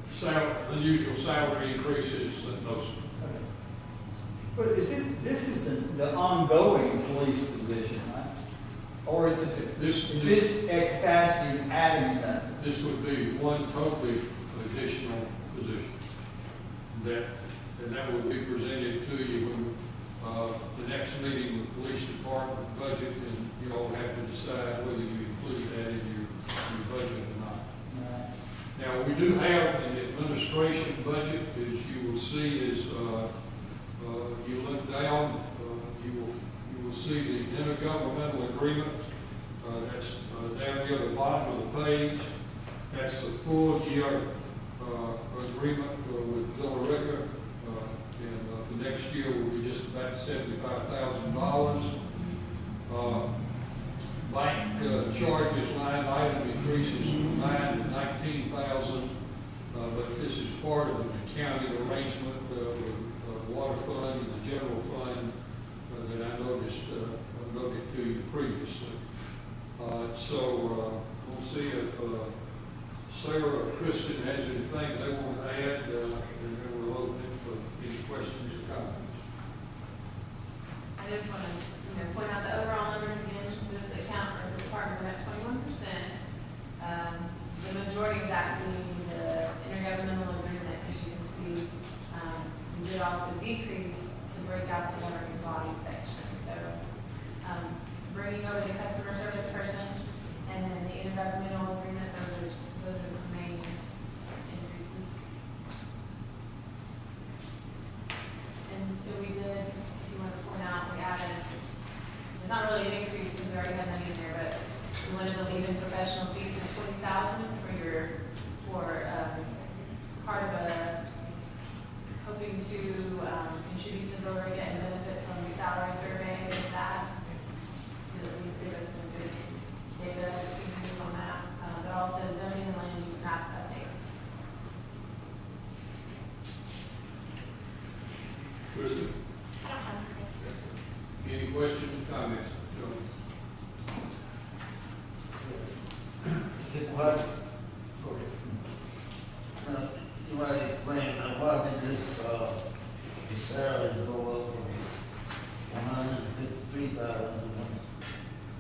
said unusual salary increases, no, sir. But is this is the ongoing police position, right? Or is this at capacity adding that? This would be one totally additional position and that will be presented to you when the next meeting with the police department budget, and you all have to decide whether you include that in your budget or not. Right. Now, we do have an administration budget, as you will see, is you look down, you will see the intergovernmental agreement. That's down near the bottom of the page. That's the full year agreement with Villa Rica, and for next year will be just about $75,000. Bank charges line item increases from 9 to 19,000, but this is part of an accounting arrangement with the water fund and the general fund that I noted to you previously. We'll see if Sarah or Kristen has anything they want to add, and then we'll open it for any questions or comments. I just want to, point out the overall numbers again. This account for this department, we're at 21%. The majority of that being the intergovernmental agreement, as you can see. We did also decrease to break out the governing body section. So bringing over the customer service person and then the intergovernmental agreement, those are the main increases. And we did, if you want to point out, we added, it's not really an increase because we already had money in there, but we wanted to leave in professional fees of $20,000 for part of a, hoping to contribute to Villa Rica and benefit from the salary survey with that, to at least give us some good data to move on that, but also zoning and land use map updates. Kristen? Any questions or comments? What? You might explain, why did this, the salary go up from 153,000 to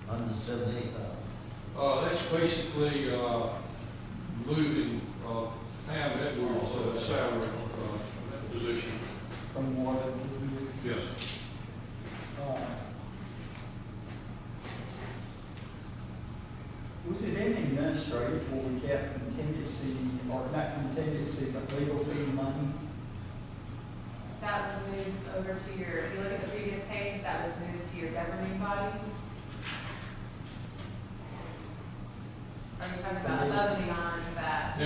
178,000? That's basically moving Pam Edwards' salary position. From water. Yes. Was it in administrative where we kept contingency, or not contingency, but legal fee money? That was moved over to your, if you look at the previous page, that was moved to your governing body. Are you talking about above and beyond that?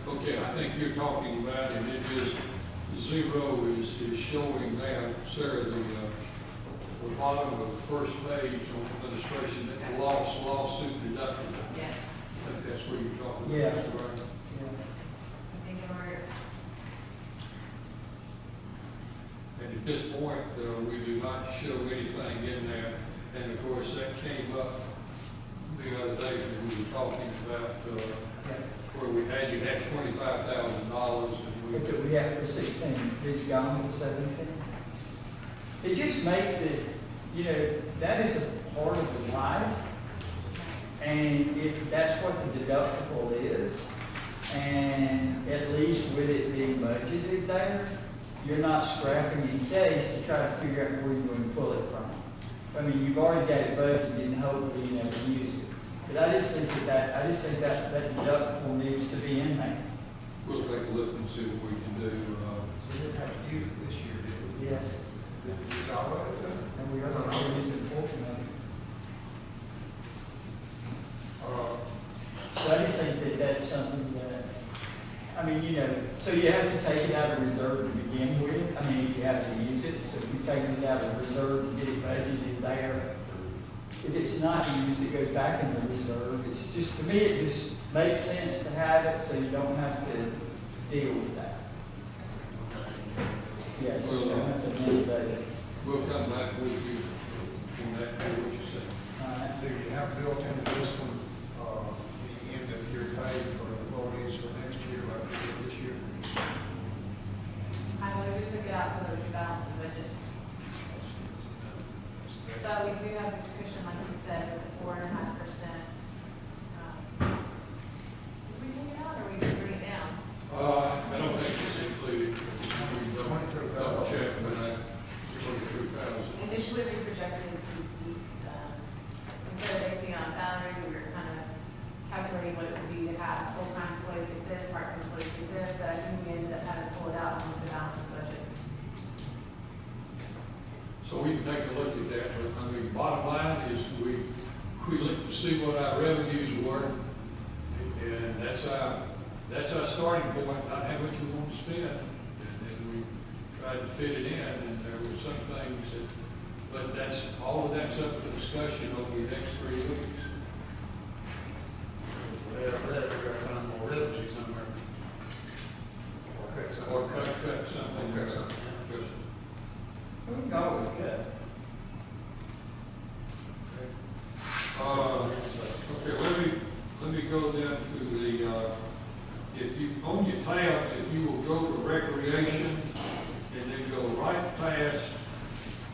Okay, I think you're talking about, and it is, zero is showing there, Sarah, the bottom of the first page on administration, that the lawsuit deductible. Yes. I think that's where you're talking about. Yeah. Right? I think in order, And at this point, we do not show anything in there, and of course, that came up the other day when we were talking about, where you had $25,000 and So that we have for 16, these gone for 17? It just makes it, you know, that is a part of the life. And if that's what the deductible is, and at least with it being budgeted there, you're not scrapping in case to try to figure out where you're going to pull it from. I mean, you've already got it budgeted and hopefully you never use it. But I just think that that deductible needs to be in there. we'll take a look and see what we can do. We didn't have to use it this year, did we? Yes. Did we use all of it? And we are not using a portion of it. So I just think that that's something that, I mean, you know, so you have to take it out of reserve to begin with. I mean, you have to use it. So if you take it out of reserve to get it budgeted there, if it's not used, it goes back in the reserve. It's just, to me, it just makes sense to have it so you don't have to deal with that. Yeah, so you don't have to deal with that. We'll come back with you on that, what you say. Alright. Do you have built into this one, the end of year pay for employees for next year, like we did this year? I know we took it out so that we could balance the budget. But we do have a cushion, like you said, with 4.5%. Did we take it out or we just bring it down? I don't think it's included. We double check, but I, 23,000. Initially, we projected to just, instead of basing it on salary, we were kind of calculating what it would be to have full-time employees get this, part-time employees get this, but I think we ended up having to pull it out and move it out of the budget. So we can take a look at that, but I mean, bottom line is we look to see what our revenues were, and that's our starting point, not how much we want to spend. And then we tried to fit it in, and there were some things that, but all of that's up for discussion over the next 3 weeks. Well, we're gonna find more revenue somewhere. Or cut something. Cut something. Yes. We can always cut. Okay, let me go down to the, if you, on your tab, if you will go to recreation, and then go right past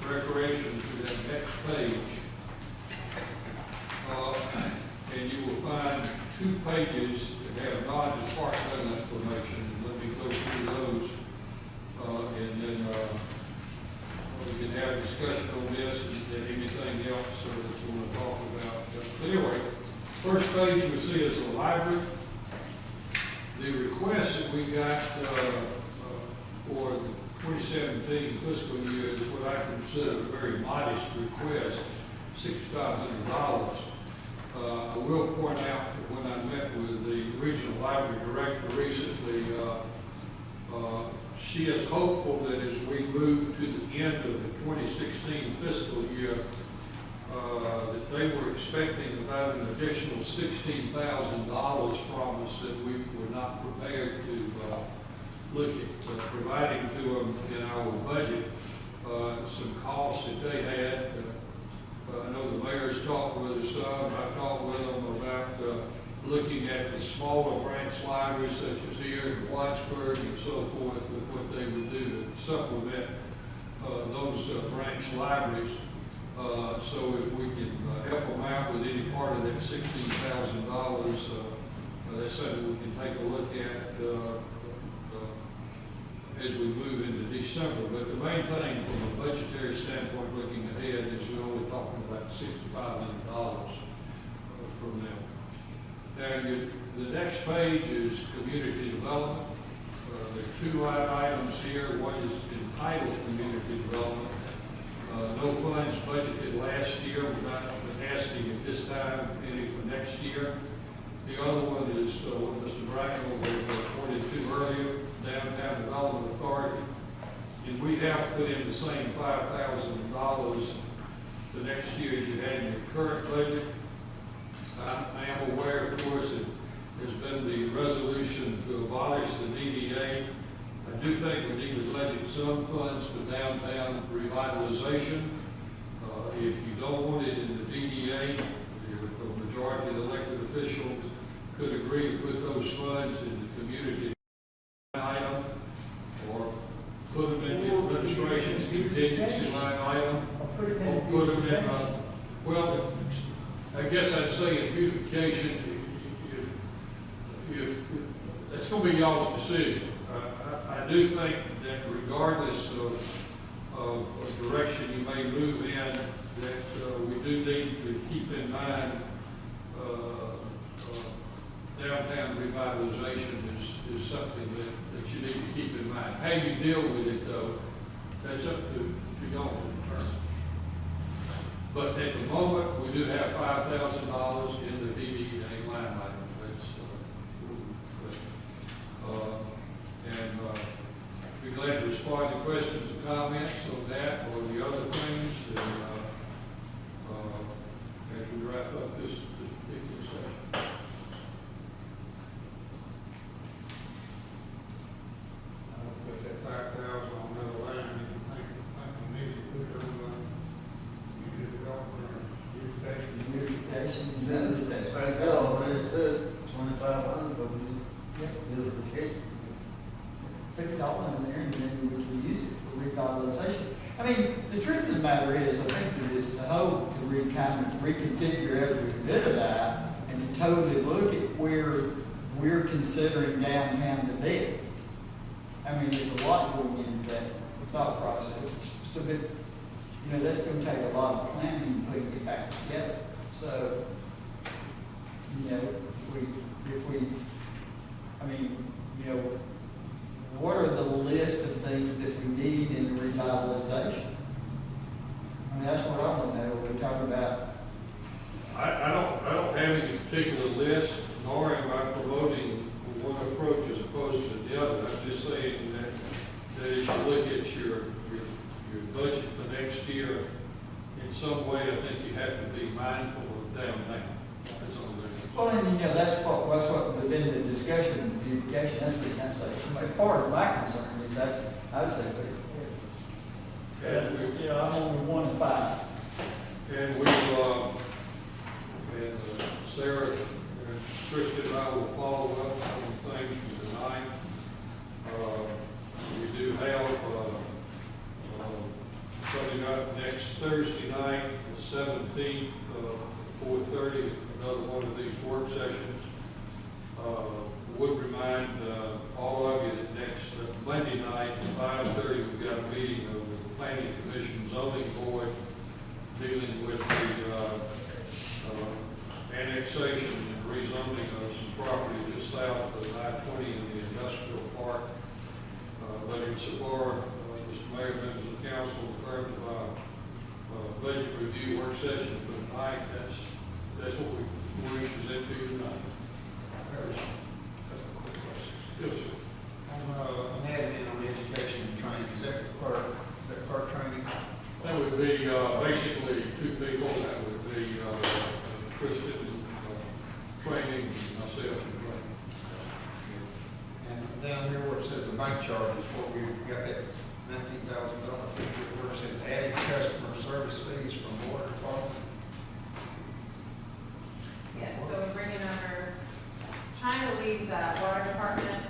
recreation to that next page. And you will find 2 pages that have non-departmental information. Let me go through those, and then, we can have a discussion on this and anything else that you want to talk about. But anyway, first page we see is the library. The request that we got for the 2017 fiscal year is what I consider a very modest request, $6,500. I will point out that when I met with the regional library director recently, she is hopeful that as we move to the end of the 2016 fiscal year, that they were expecting about an additional $16,000 from us that we were not prepared to look at providing to them in our budget. Some costs that they had. I know the mayor's talked with us some. I talked with them about looking at the smaller branch libraries such as here in Whitesburg and so forth, with what they would do to supplement those branch libraries. So if we can help them out with any part of that $16,000, that's something we can take a look at as we move into December. But the main thing from a budgetary standpoint looking ahead is we're only talking about $6,500 the next page is community development. There are two line items here. One is entitled community development. No funds budgeted last year. We're not asking at this time any for next year. The other one is what Mr. Bracknell reported to earlier, Downtown Development Authority. And we have put in the same $5,000 the next year as you had in your current budget. I am aware, of course, that there's been the resolution to abolish the DDA. I do think we need to budget some funds for downtown revitalization. If you don't want it in the DDA, if a majority of the elected officials could agree to put those funds in the community item, or put them in the administration's contingency line item, or put them in, well, I guess I'd say in beautification, if that's going to be y'all's decision. I do think that regardless of direction you may move in, that we do need to keep in mind downtown revitalization is something that you need to keep in mind. How you deal with it, though, that's up to y'all to determine. But at the moment, we do have $5,000 in the DDA line item. Be glad to respond to questions or comments on that or the other things as we wrap up this particular session. I'll put that 5,000 on another line if you think we need to put it on community development or beautification. Beautification. That's right there, already said 2,500 for beautification. $50 in there, and then we can use it for revitalization. I mean, the truth of the matter is, I think that it's the hope to kind of reconfigure every bit of that and to totally look at where we're considering downtown to be. I mean, there's a lot going into that thought process. So that, you know, that's going to take a lot of planning and putting it back together. So, you know, what are the list of things that we need in revitalization? I mean, that's what I want to know. We're talking about. I don't have any particular list, nor am I promoting one approach as opposed to the other. I'm just saying that as you look at your budget for next year, in some way, I think you have to be mindful of downtown. That's all there is. Well, and you know, that's what within the discussion of beautification, that's what I'm saying. As far as my concern is that, I would say, I'm only 1 to 5. And Sarah and Krista and I will follow up on things from tonight. We do have coming up next Thursday night, the 17th, 4:30, another one of these work sessions. Would remind all of you that next Monday night at 5:30, we've got a meeting of the Planning Commission Zoning Board dealing with the annexation and rezoning of some property just south of I-20 in the industrial park. But insofar, Mr. Mayor, members of the council, in terms of our budget review work session for tonight, that's what we present to you tonight. Yes, sir. I'm adding in on the education and training. Is that for clerk training? That would be basically 2 people. That would be Kristen training, and myself in training. And down here where it says the bank charges, what we've got that $19,000 figure where it says adding customer service fees from water department. Yes, so we're bringing over, trying to leave the water department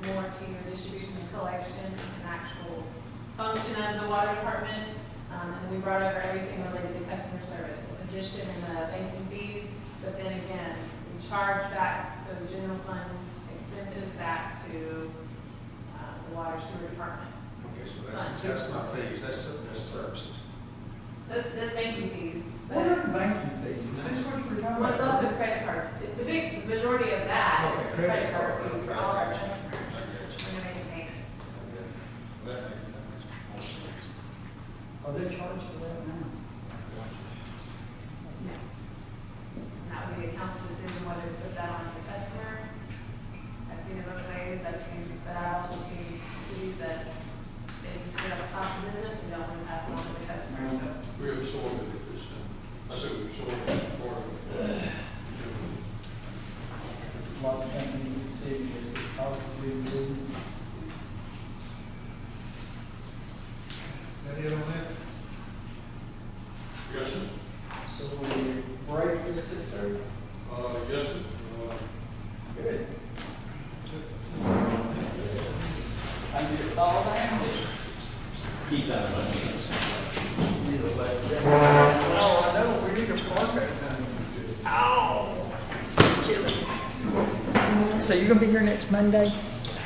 more to your distribution and collection, an actual function of the water department. And we brought over everything related to customer service, the position and the banking fees, but then again, we charge back those general fund expenses back to the water sewer department. Okay, so that's not fees, that's services. That's banking fees. What are the banking fees? Is this what you're talking Well, about? it's also credit card. The majority 6:30? Yes, sir. Good. I get it all down. Keep that one. Oh, I know, we need a project. Ow! Killing me. So you're gonna be here next Monday?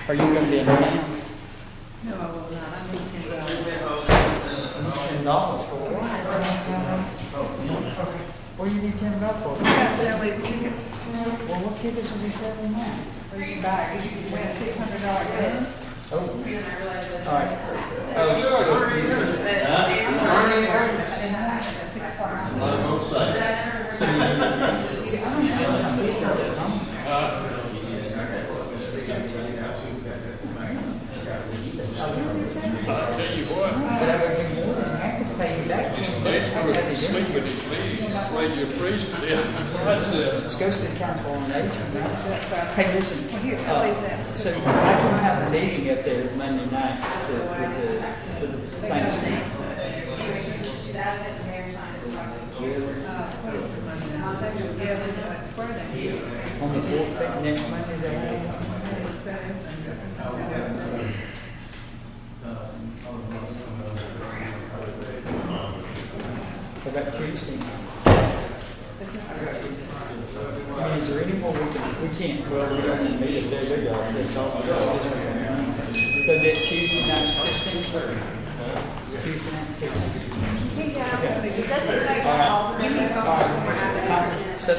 Or are you gonna be in town? No, I will not, I need $10. $10 for what? What do you need $10 for? I gotta sell these tickets. Well, what tickets will you selling now? What do you buy? You can win a $600 bet. Oh, You and I realized that. all right. But they were- Let them both say. But I never. So you, see, I don't know how many there is. I'll tell you what, But I would be more than happy to pay you back. these days would sleep with these meetings, I'm afraid you're freezing to death. Process. Let's go to the council on aging. Hey, listen, Here, I'll leave that. so I can have a meeting up there Monday night with the Thanksgiving. She's out of it, the mayor signed it. What is it, Monday? I'll take it together, it's Friday. On the 14th, next Monday, they What about Tuesday? I mean, is there any more we can't, well, we don't need to meet up there, we got this talk. So that Tuesday night's 15th? Tuesday night's 15th. It doesn't take all, give me a call somewhere. So